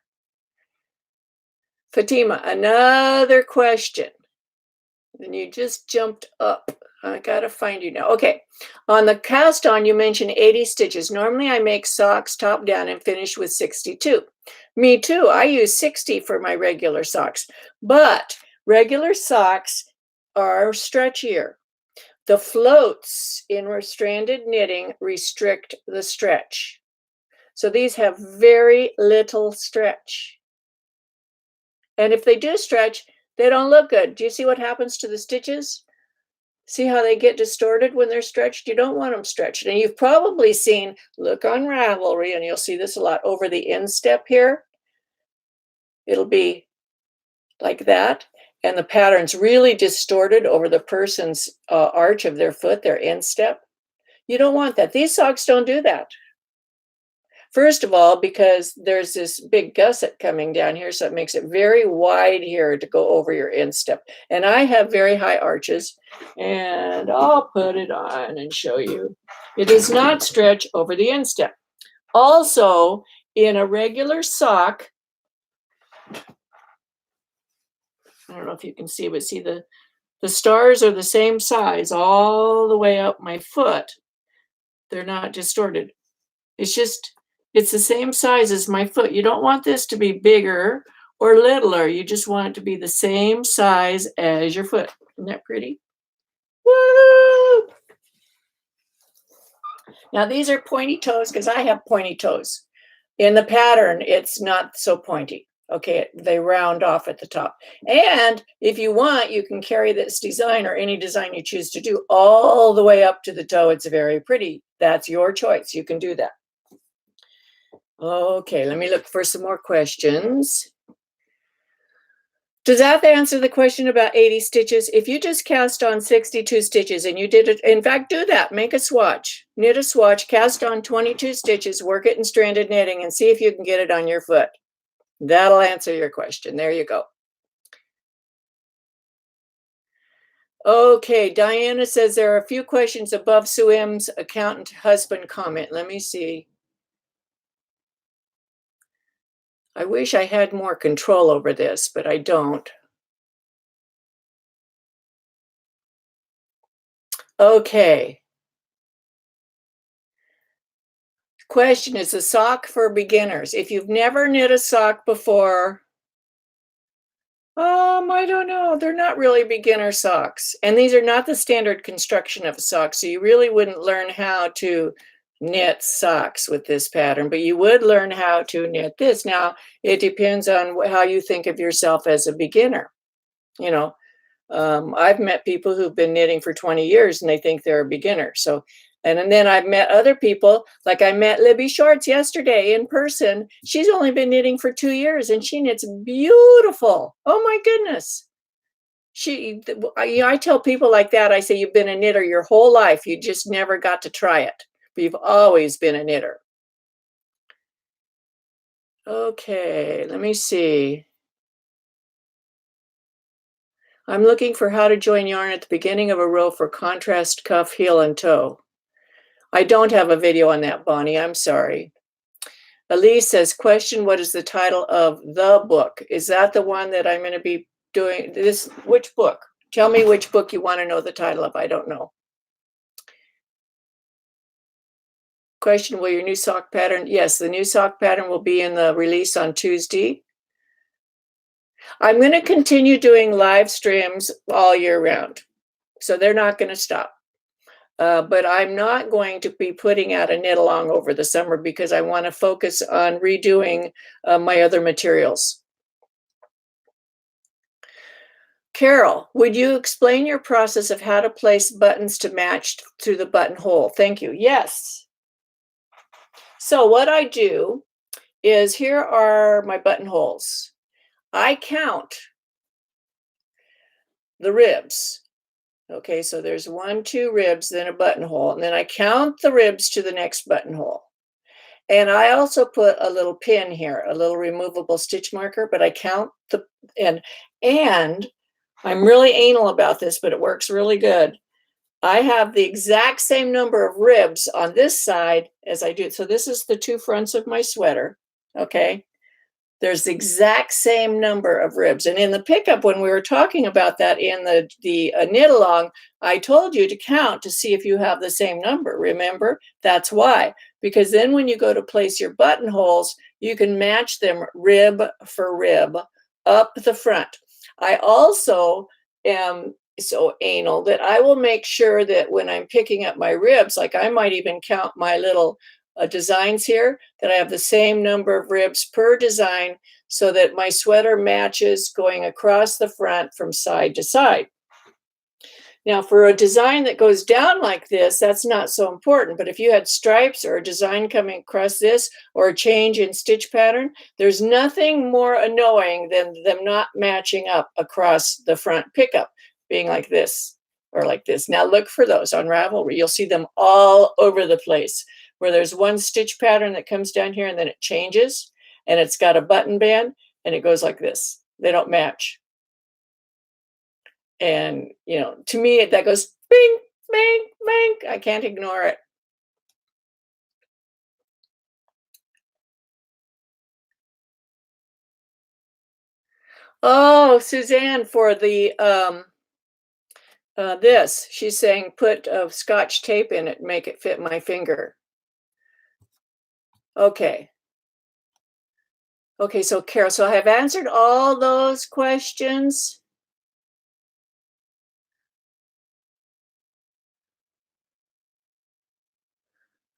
Fatima, another question. And you just jumped up. I gotta find you now. Okay, on the cast on, you mentioned 80 stitches. Normally I make socks top down and finish with 62. Me too, I use 60 for my regular socks, but regular socks are stretchier. The floats in stranded knitting restrict the stretch. So these have very little stretch. And if they do stretch, they don't look good. Do you see what happens to the stitches? See how they get distorted when they're stretched? You don't want them stretched. And you've probably seen, look on Ravelry, and you'll see this a lot, over the instep here. It'll be like that. And the pattern's really distorted over the person's arch of their foot, their instep. You don't want that. These socks don't do that. First of all, because there's this big gusset coming down here, so it makes it very wide here to go over your instep. And I have very high arches, and I'll put it on and show you. It does not stretch over the instep. Also, in a regular sock, I don't know if you can see, but see the stars are the same size all the way up my foot. They're not distorted. It's the same size as my foot. You don't want this to be bigger or littler. You just want it to be the same size as your foot. Isn't that pretty? Woo! Now these are pointy toes because I have pointy toes. In the pattern, it's not so pointy. Okay, they round off at the top. And if you want, you can carry this design or any design you choose to do all the way up to the toe. It's very pretty. That's your choice. You can do that. Okay, let me look for some more questions. Does that answer the question about 80 stitches? If you just cast on 62 stitches and you did it, in fact, do that. Make a swatch. Knit a swatch, cast on 22 stitches, work it in stranded knitting, and see if you can get it on your foot. That'll answer your question. There you go. Okay, Diana says there are a few questions above Sue M's accountant husband comment. Let me see. I wish I had more control over this, but I don't. Okay. Question, is a sock for beginners? If you've never knit a sock before, I don't know. They're not really beginner socks. And these are not the standard construction of a sock, so you really wouldn't learn how to knit socks with this pattern, but you would learn how to knit this. Now, it depends on how you think of yourself as a beginner. You know, I've met people who've been knitting for 20 years and they think they're a beginner. So, and then I've met other people, like I met Libby Shorts yesterday in person. She's only been knitting for 2 years and she knits beautiful. Oh my goodness. I tell people like that, I say, you've been a knitter your whole life. You just never got to try it. But you've always been a knitter. Okay, let me see. I'm looking for how to join yarn at the beginning of a row for contrast cuff, heel, and toe. I don't have a video on that, Bonnie. I'm sorry. Elise says, question, what is the title of the book? Is that the one that I'm going to be doing? This, which book? Tell me which book you want to know the title of. I don't know. Question, will your new sock pattern? Yes, the new sock pattern will be in the release on Tuesday. I'm going to continue doing live streams all year round. So they're not going to stop. But I'm not going to be putting out a knit along over the summer because I want to focus on redoing my other materials. Carol, would you explain your process of how to place buttons to match to the buttonhole? Thank you. Yes. So what I do is, here are my buttonholes. I count the ribs. Okay, so there's 1, 2 ribs, then a buttonhole, and then I count the ribs to the next buttonhole. And I also put a little pin here, a little removable stitch marker, but I count the and I'm really anal about this, but it works really good. I have the exact same number of ribs on this side as I do. So this is the 2 fronts of my sweater, okay? There's the exact same number of ribs. And in the pickup, when we were talking about that in the knit along, I told you to count to see if you have the same number. Remember? That's why. Because then when you go to place your buttonholes, you can match them rib for rib up the front. I also am so anal that I will make sure that when I'm picking up my ribs, like I might even count my little designs here, that I have the same number of ribs per design so that my sweater matches going across the front from side to side. Now, for a design that goes down like this, that's not so important. But if you had stripes or a design coming across this or a change in stitch pattern, there's nothing more annoying than them not matching up across the front pickup, being like this or like this. Now, look for those on Ravelry. You'll see them all over the place, where there's one stitch pattern that comes down here and then it changes and it's got a button band and it goes like this. They don't match. And, you know, to me, that goes bing, bing, bing. I can't ignore it. Oh, Suzanne, for the this, she's saying put Scotch tape in it, make it fit my finger. Okay. Okay, so Carol, so I have answered all those questions.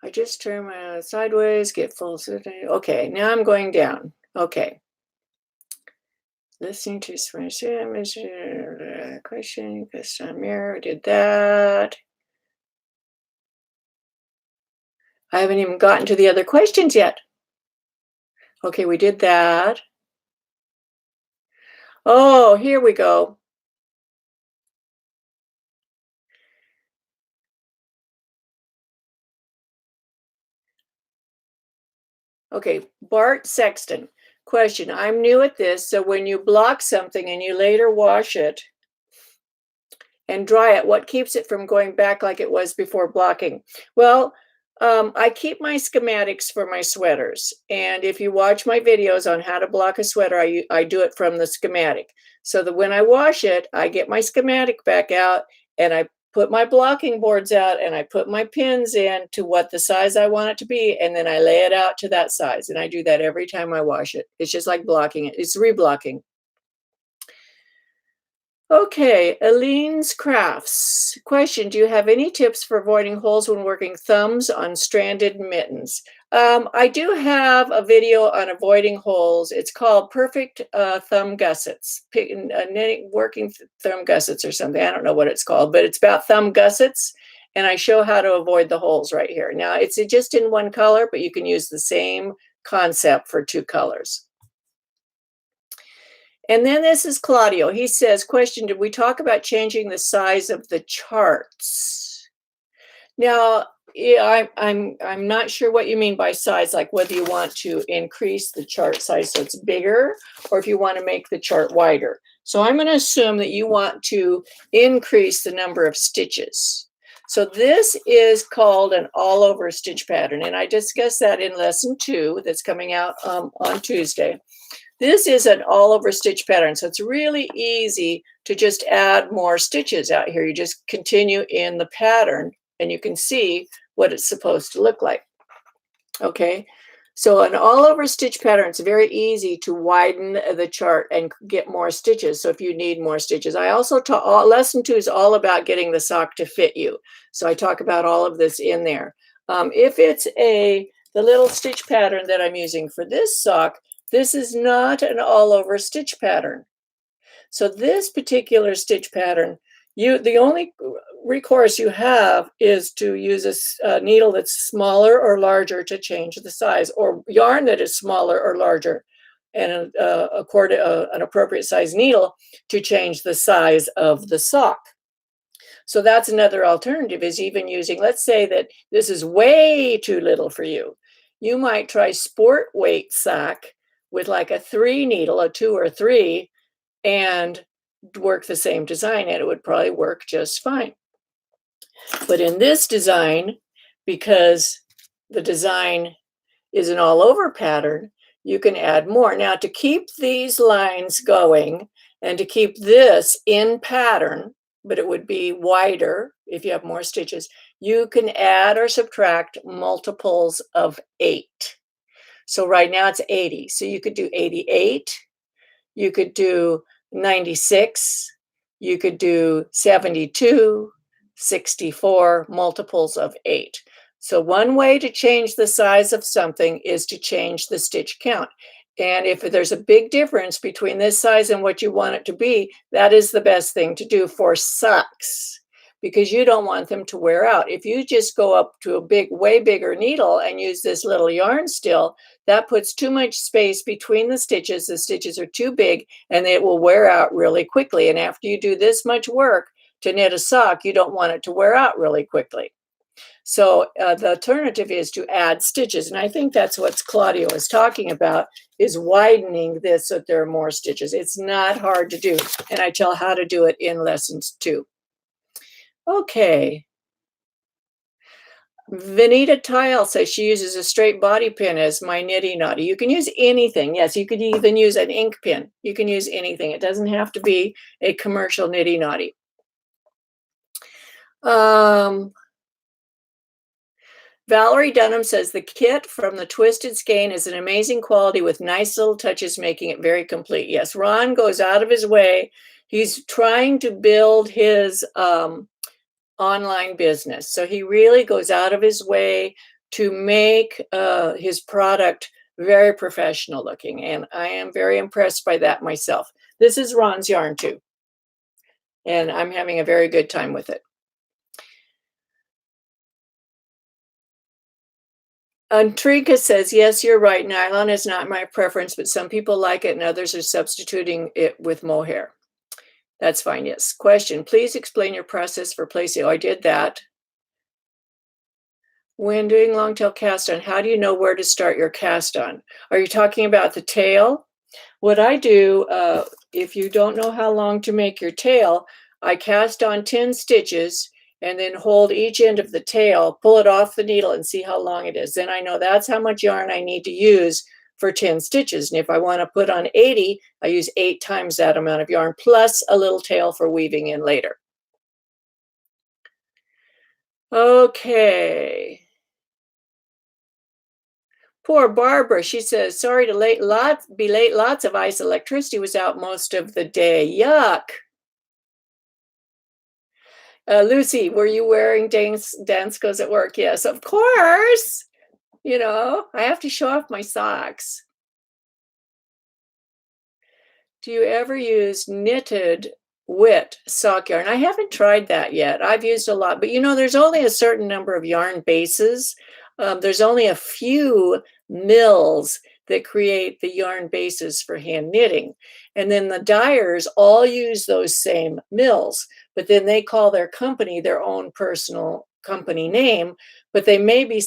I just turn my sideways, get full. Okay, now I'm going down. Okay. Listening to question, custom mirror, did that. I haven't even gotten to the other questions yet. Okay, we did that. Oh, here we go. Okay, Bart Sexton. Question, I'm new at this, so when you block something and you later wash it and dry it, what keeps it from going back like it was before blocking? Well, I keep my schematics for my sweaters. And if you watch my videos on how to block a sweater, I do it from the schematic. So that when I wash it, I get my schematic back out and I put my blocking boards out and I put my pins in to what the size I want it to be. And then I lay it out to that size. And I do that every time I wash it. It's just like blocking it. It's reblocking. Okay, Aline's Crafts. Question, do you have any tips for avoiding holes when working thumbs on stranded mittens? I do have a video on avoiding holes. It's called Perfect Thumb Gussets, knitting, working thumb gussets or something. I don't know what it's called, but it's about thumb gussets. And I show how to avoid the holes right here. Now, it's just in one color, but you can use the same concept for 2 colors. And then this is Claudio. He says, question, did we talk about changing the size of the charts? Now, yeah, I'm not sure what you mean by size, like whether you want to increase the chart size so it's bigger or if you want to make the chart wider. So I'm going to assume that you want to increase the number of stitches. So this is called an all over stitch pattern. And I discussed that in lesson 2 that's coming out on Tuesday. This is an all over stitch pattern, so it's really easy to just add more stitches out here. You just continue in the pattern and you can see what it's supposed to look like. Okay, so an all over stitch pattern, it's very easy to widen the chart and get more stitches. So if you need more stitches, I also taught lesson 2 is all about getting the sock to fit you. So I talk about all of this in there. If it's the little stitch pattern that I'm using for this sock, this is not an all over stitch pattern. So this particular stitch pattern, the only recourse you have is to use a needle that's smaller or larger to change the size, or yarn that is smaller or larger, and an appropriate size needle to change the size of the sock. So that's another alternative, is even using, let's say that this is way too little for you. You might try sport weight sock with like a 3 needle, a 2 or 3, and work the same design, and it would probably work just fine. But in this design, because the design is an all over pattern, you can add more. Now, to keep these lines going and to keep this in pattern, but it would be wider if you have more stitches, you can add or subtract multiples of 8. So right now it's 80. So you could do 88, you could do 96, you could do 72, 64, multiples of 8. So one way to change the size of something is to change the stitch count. And if there's a big difference between this size and what you want it to be, that is the best thing to do for socks, because you don't want them to wear out. If you just go up to a big, way bigger needle and use this little yarn still, that puts too much space between the stitches. The stitches are too big and it will wear out really quickly. And after you do this much work to knit a sock, you don't want it to wear out really quickly. So the alternative is to add stitches. And I think that's what Claudia was talking about, is widening this so that there are more stitches. It's not hard to do. And I tell how to do it in lessons 2. Okay. Vanita Tile says she uses a straight bobby pin as my nitty knotty. You can use anything. Yes, you could even use an ink pin. You can use anything. It doesn't have to be a commercial nitty knotty. Valerie Dunham says the kit from the Twisted Skein is an amazing quality with nice little touches, making it very complete. Yes, Ron goes out of his way. He's trying to build his online business. So he really goes out of his way to make his product very professional looking. And I am very impressed by that myself. This is Ron's yarn too. And I'm having a very good time with it. Antrika says, yes, you're right. Nylon is not my preference, but some people like it and others are substituting it with mohair. That's fine, yes. Question, please explain your process for placing. Oh, I did that. When doing long tail cast on, how do you know where to start your cast on? Are you talking about the tail? What I do, if you don't know how long to make your tail, I cast on 10 stitches and then hold each end of the tail, pull it off the needle and see how long it is. Then I know that's how much yarn I need to use for 10 stitches. And if I want to put on 80, I use 8 times that amount of yarn plus a little tail for weaving in later. Okay. Poor Barbara, she says, sorry to be late. Lots of ice. Electricity was out most of the day. Yuck. Lucy, were you wearing dance clothes at work? Yes, of course. You know, I have to show off my socks. Do you ever use knitted wit sock yarn? I haven't tried that yet. I've used a lot, but you know, there's only a certain number of yarn bases. There's only a few mills that create the yarn bases for hand knitting. And then the dyers all use those same mills, but then they call their company their own personal company name, but they may be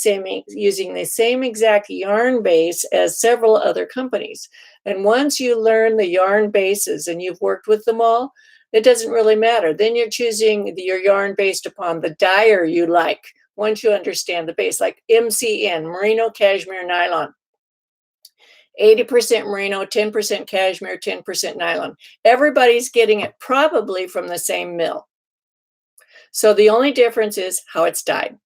using the same exact yarn base as several other companies. And once you learn the yarn bases and you've worked with them all, it doesn't really matter. Then you're choosing your yarn based upon the dyer you like. Once you understand the base, like MCN, merino, cashmere, nylon. 80% merino, 10% cashmere, 10% nylon. Everybody's getting it probably from the same mill. So the only difference is how it's dyed.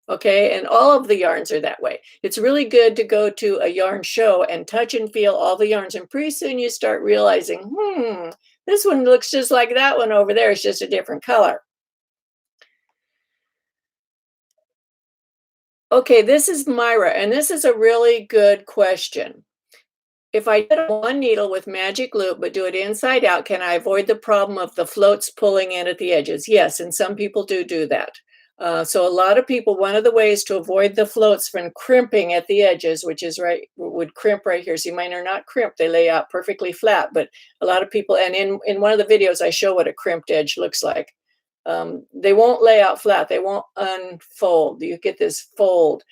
Okay, and all of the yarns are that way. It's really good to go to a yarn show and touch and feel all the yarns, and pretty soon you start realizing, this one looks just like that one over there. It's just a different color. Okay, this is Myra, and this is a really good question. If I did one needle with magic loop, but do it inside out, can I avoid the problem of the floats pulling in at the edges? Yes, and some people do that. So a lot of people, one of the ways to avoid the floats from crimping at the edges, which is would crimp right here. See, mine are not crimped. They lay out perfectly flat, but a lot of people, and in one of the videos, I show what a crimped edge looks like. They won't lay out flat. They won't unfold. You get this fold.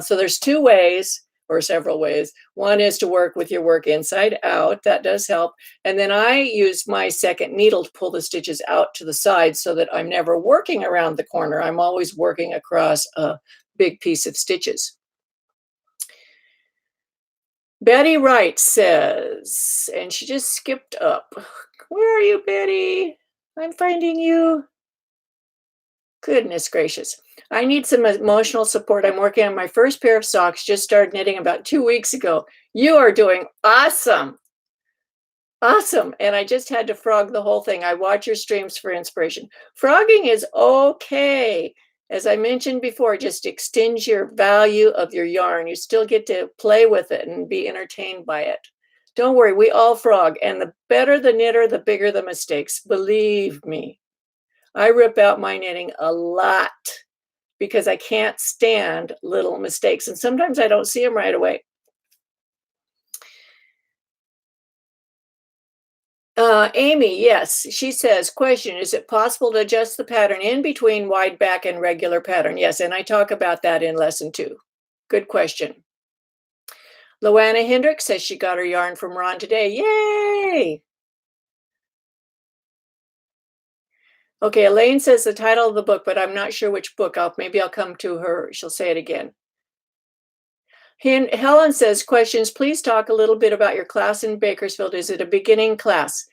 So there's two ways or several ways. One is to work with your work inside out. That does help. And then I use my second needle to pull the stitches out to the side so that I'm never working around the corner. I'm always working across a big piece of stitches. Betty Wright says, and she just skipped up. Where are you, Betty? I'm finding you. Goodness gracious. I need some emotional support. I'm working on my first pair of socks. Just started knitting about 2 weeks ago. You are doing awesome. Awesome. And I just had to frog the whole thing. I watch your streams for inspiration. Frogging is okay. As I mentioned before, just extends your value of your yarn. You still get to play with it and be entertained by it. Don't worry, we all frog. And the better the knitter, the bigger the mistakes. Believe me. I rip out my knitting a lot because I can't stand little mistakes. And sometimes I don't see them right away. Amy, yes, she says, question, is it possible to adjust the pattern in between wide back and regular pattern? Yes, and I talk about that in lesson 2. Good question. Loanna Hendricks says she got her yarn from Ron today. Yay! Okay, Elaine says the title of the book, but I'm not sure which book. Maybe I'll come to her. She'll say it again. Helen says, questions, please talk a little bit about your class in Bakersfield. Is it a beginning class?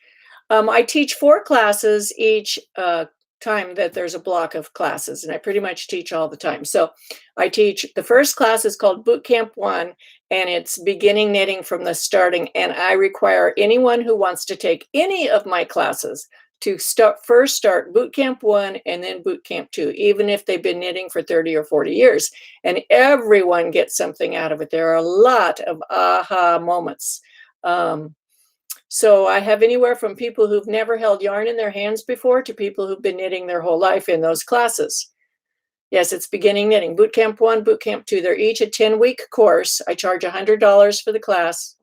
I teach 4 classes each time that there's a block of classes, and I pretty much teach all the time. So I teach, the first class is called Boot Camp 1, and it's beginning knitting from the starting, and I require anyone who wants to take any of my classes to first start Boot Camp 1 and then Boot Camp 2, even if they've been knitting for 30 or 40 years. And everyone gets something out of it. There are a lot of aha moments. So I have anywhere from people who've never held yarn in their hands before to people who've been knitting their whole life in those classes. Yes, it's beginning knitting. Boot Camp 1, Boot Camp 2. They're each a 10-week course. I charge $100 for the class,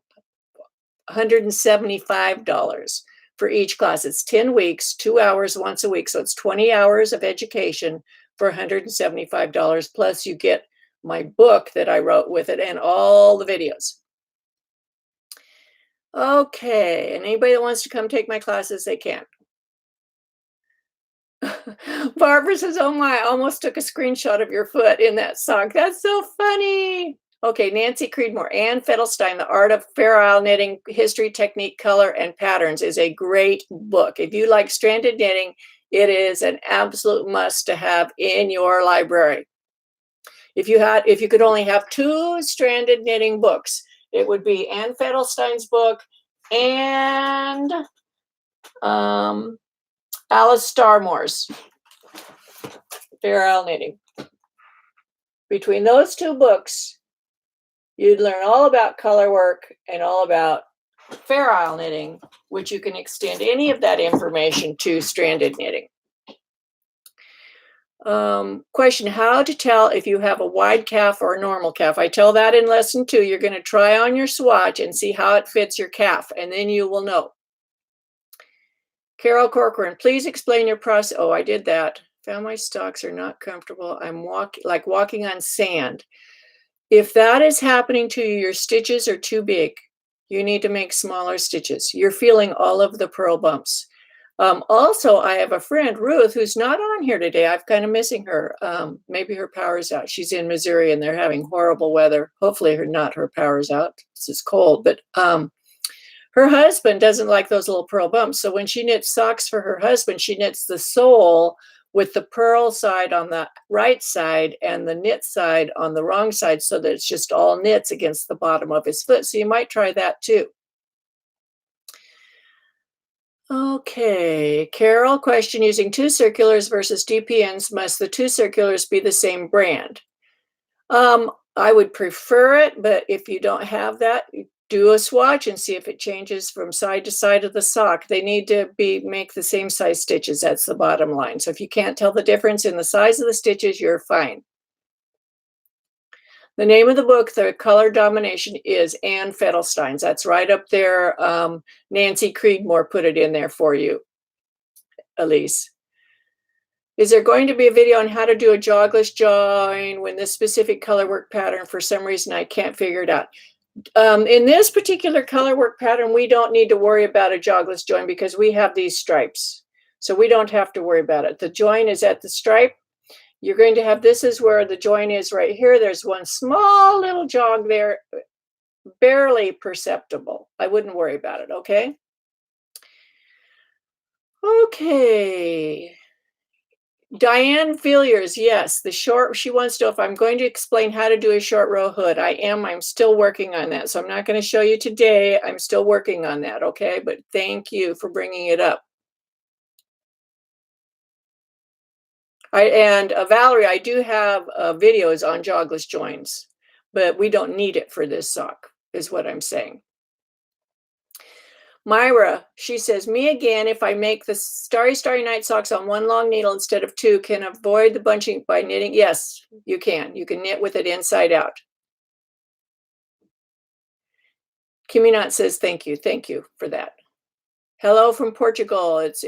$175 for each class. It's 10 weeks, 2 hours once a week. So it's 20 hours of education for $175. Plus you get my book that I wrote with it and all the videos. Okay, and anybody that wants to come take my classes, they can. Barbara says, oh my, I almost took a screenshot of your foot in that sock. That's so funny. Okay, Nancy Creedmoor, Ann Feitelson, The Art of Fair Isle Knitting, History, Technique, Color, and Patterns is a great book. If you like stranded knitting, it is an absolute must to have in your library. If you could only have 2 stranded knitting books, it would be Ann Feitelson's book and Alice Starmore's Fair Isle Knitting. Between those 2 books, you'd learn all about color work and all about Fair Isle knitting, which you can extend any of that information to stranded knitting. Question, how to tell if you have a wide calf or a normal calf? I tell that in lesson 2. You're going to try on your swatch and see how it fits your calf, and then you will know. Carol Corcoran, please explain your process. Oh, I did that. Found my stocks are not comfortable. I'm walking on sand. If that is happening to you, your stitches are too big. You need to make smaller stitches. You're feeling all of the purl bumps. Also, I have a friend, Ruth, who's not on here today. I'm kind of missing her. Maybe her power's out. She's in Missouri and they're having horrible weather. Hopefully her power's out. It's cold, but her husband doesn't like those little purl bumps. So when she knits socks for her husband, she knits the sole with the purl side on the right side and the knit side on the wrong side so that it's just all knits against the bottom of his foot. So you might try that too. Okay, Carol, question, using 2 circulars versus DPNs, must the 2 circulars be the same brand? I would prefer it, but if you don't have that, do a swatch and see if it changes from side to side of the sock. They need to make the same size stitches. That's the bottom line. So if you can't tell the difference in the size of the stitches, you're fine. The name of the book, The Color Domination, is Ann Feitelson. That's right up there. Nancy Creedmoor put it in there for you, Elise. Is there going to be a video on how to do a jogless join when this specific color work pattern, for some reason, I can't figure it out? In this particular color work pattern, we don't need to worry about a jogless join because we have these stripes. So we don't have to worry about it. The join is at the stripe. You're going to have, this is where the join is right here. There's one small little jog there, barely perceptible. I wouldn't worry about it, okay? Okay. Diane Villiers, yes, the short, she wants to know if I'm going to explain how to do a short row hood. I am, I'm still working on that. So I'm not going to show you today. I'm still working on that, okay? But thank you for bringing it up. Valerie, I do have videos on jogless joins, but we don't need it for this sock, is what I'm saying. Myra, she says, me again, if I make the Starry Starry Night socks on one long needle instead of two, can avoid the bunching by knitting? Yes, you can. You can knit with it inside out. Kimmy Knott says, thank you. Thank you for that. Hello from Portugal. It's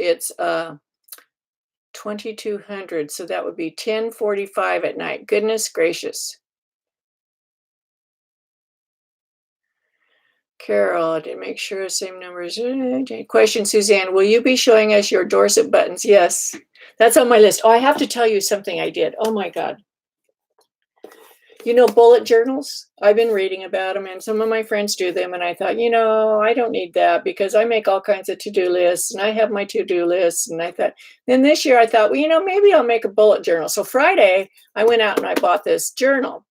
2200, so that would be 10:45 at night. Goodness gracious. Carol, I did make sure same numbers. Question, Suzanne, will you be showing us your Dorset buttons? Yes, that's on my list. Oh, I have to tell you something I did. Oh my God. You know, bullet journals, I've been reading about them and some of my friends do them. And I thought, you know, I don't need that because I make all kinds of to-do lists and I have my to-do lists. And I thought, then this year I thought, well, you know, maybe I'll make a bullet journal. So Friday, I went out and I bought this journal.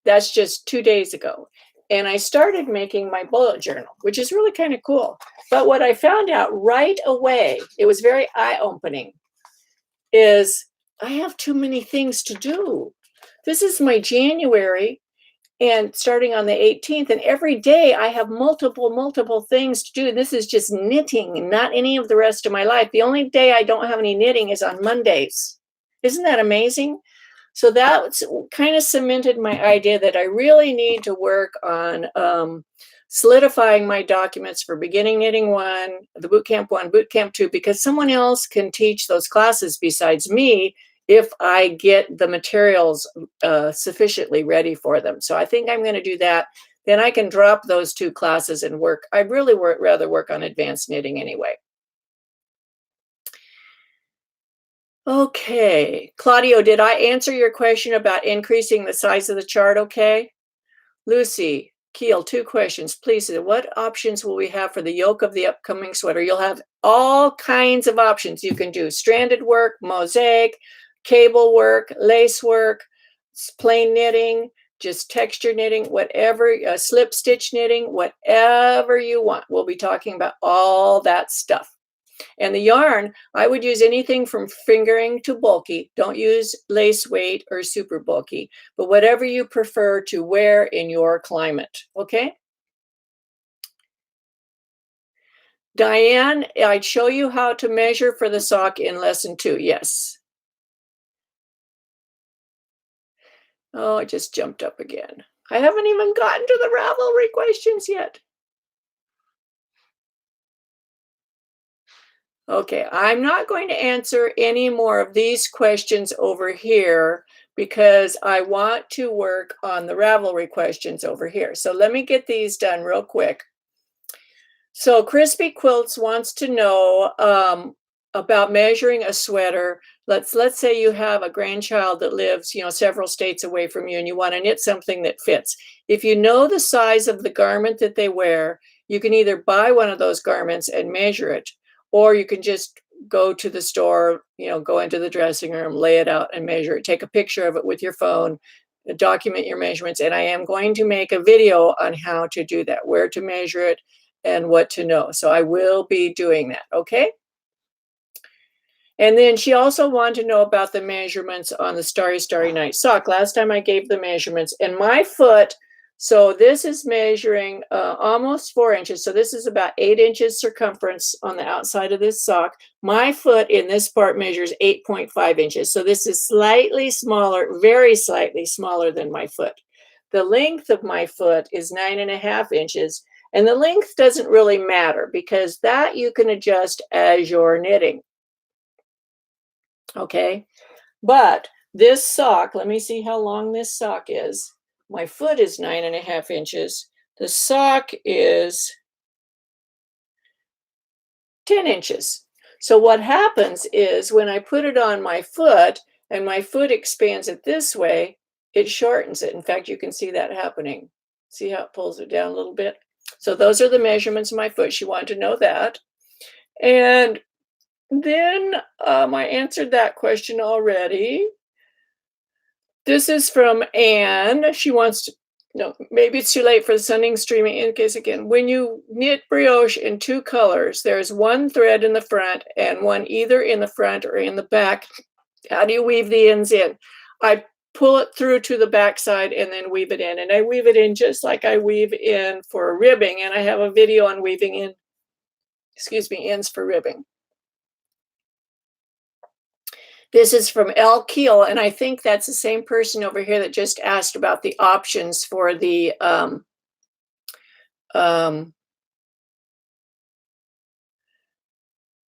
That's just 2 days ago. And I started making my bullet journal, which is really kind of cool. But what I found out right away, it was very eye-opening, is I have too many things to do. This is my January, and starting on the 18th, and every day I have multiple things to do. This is just knitting, not any of the rest of my life. The only day I don't have any knitting is on Mondays. Isn't that amazing? So that kind of cemented my idea that I really need to work on solidifying my documents for beginning knitting 1, the bootcamp 1, bootcamp 2, because someone else can teach those classes besides me if I get the materials sufficiently ready for them. So I think I'm going to do that. Then I can drop those 2 classes and work. I really rather work on advanced knitting anyway. Okay, Claudio, did I answer your question about increasing the size of the chart okay? Lucy, Keel, 2 questions, please. What options will we have for the yoke of the upcoming sweater? You'll have all kinds of options. You can do stranded work, mosaic, cable work, lace work, plain knitting, just texture knitting, whatever, slip stitch knitting, whatever you want. We'll be talking about all that stuff. And the yarn, I would use anything from fingering to bulky. Don't use lace weight or super bulky, but whatever you prefer to wear in your climate, okay? Diane, I'd show you how to measure for the sock in lesson 2, yes. Oh, it just jumped up again. I haven't even gotten to the Ravelry questions yet. Okay, I'm not going to answer any more of these questions over here because I want to work on the Ravelry questions over here. So let me get these done real quick. So Crispy Quilts wants to know about measuring a sweater. Let's say you have a grandchild that lives, you know, several states away from you and you want to knit something that fits. If you know the size of the garment that they wear, you can either buy one of those garments and measure it, or you can just go to the store, you know, go into the dressing room, lay it out and measure it. Take a picture of it with your phone, document your measurements. And I am going to make a video on how to do that, where to measure it and what to know. So I will be doing that, okay? And then she also wanted to know about the measurements on the Starry Starry Night sock. Last time I gave the measurements, and my foot, so this is measuring almost 4 inches. So this is about 8 inches circumference on the outside of this sock. My foot in this part measures 8.5 inches. So this is slightly smaller, very slightly smaller than my foot. The length of my foot is 9.5 inches. And the length doesn't really matter because that you can adjust as you're knitting. Okay, but this sock, let me see how long this sock is. My foot is 9.5 inches. The sock is 10 inches. So what happens is when I put it on my foot and my foot expands it this way, it shortens it. In fact, you can see that happening. See how it pulls it down a little bit? So those are the measurements of my foot. She wanted to know that. And then I answered that question already. This is from Ann. She wants to no, maybe it's too late for the sunning streaming in case again. When you knit brioche in two colors, there's one thread in the front and one either in the front or in the back. How do you weave the ends in? I pull it through to the back side and then weave it in. And I weave it in just like I weave in for ribbing. And I have a video on weaving in, ends for ribbing. This is from L. Keel, and I think that's the same person over here that just asked about the options for the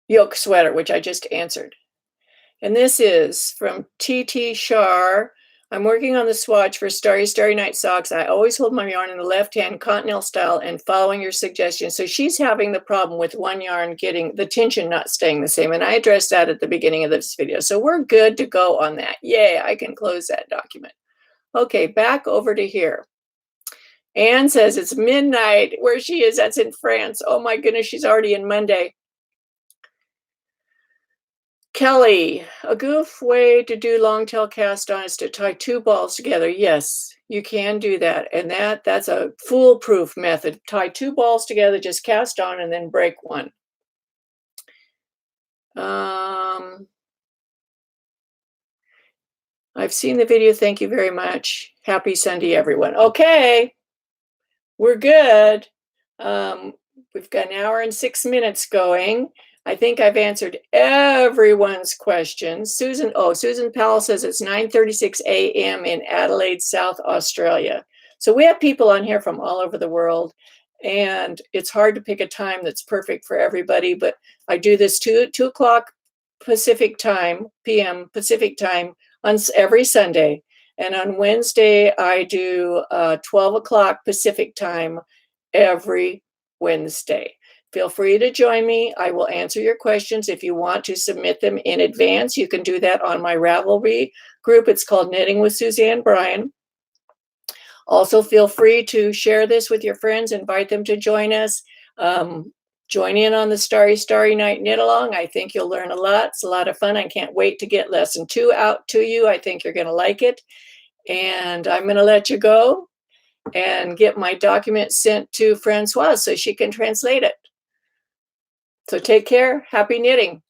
yoke sweater, which I just answered. And this is from T.T. Shar. I'm working on the swatch for Starry Starry Night socks. I always hold my yarn in the left hand, continental style, and following your suggestions. So she's having the problem with one yarn getting the tension not staying the same. And I addressed that at the beginning of this video. So we're good to go on that. Yay, I can close that document. Okay, back over to here. Anne says it's midnight. Where she is, that's in France. Oh my goodness, she's already in Monday. Kelly, a goof way to do long tail cast on is to tie two balls together. Yes, you can do that. And that's a foolproof method. Tie two balls together, just cast on and then break one. I've seen the video. Thank you very much. Happy Sunday, everyone. Okay, we're good. We've got an hour and 6 minutes going. I think I've answered everyone's questions. Susan Powell says it's 9:36 a.m. in Adelaide, South Australia. So we have people on here from all over the world, and it's hard to pick a time that's perfect for everybody, but I do this 2 o'clock Pacific time, p.m. Pacific time on every Sunday. And on Wednesday, I do 12 o'clock Pacific time every Wednesday. Feel free to join me. I will answer your questions. If you want to submit them in advance, you can do that on my Ravelry group. It's called Knitting with Suzanne Bryan. Also, feel free to share this with your friends, invite them to join us. Join in on the Starry Starry Night knit along. I think you'll learn a lot. It's a lot of fun. I can't wait to get lesson 2 out to you. I think you're going to like it. And I'm going to let you go and get my document sent to Francoise so she can translate it. So take care. Happy knitting.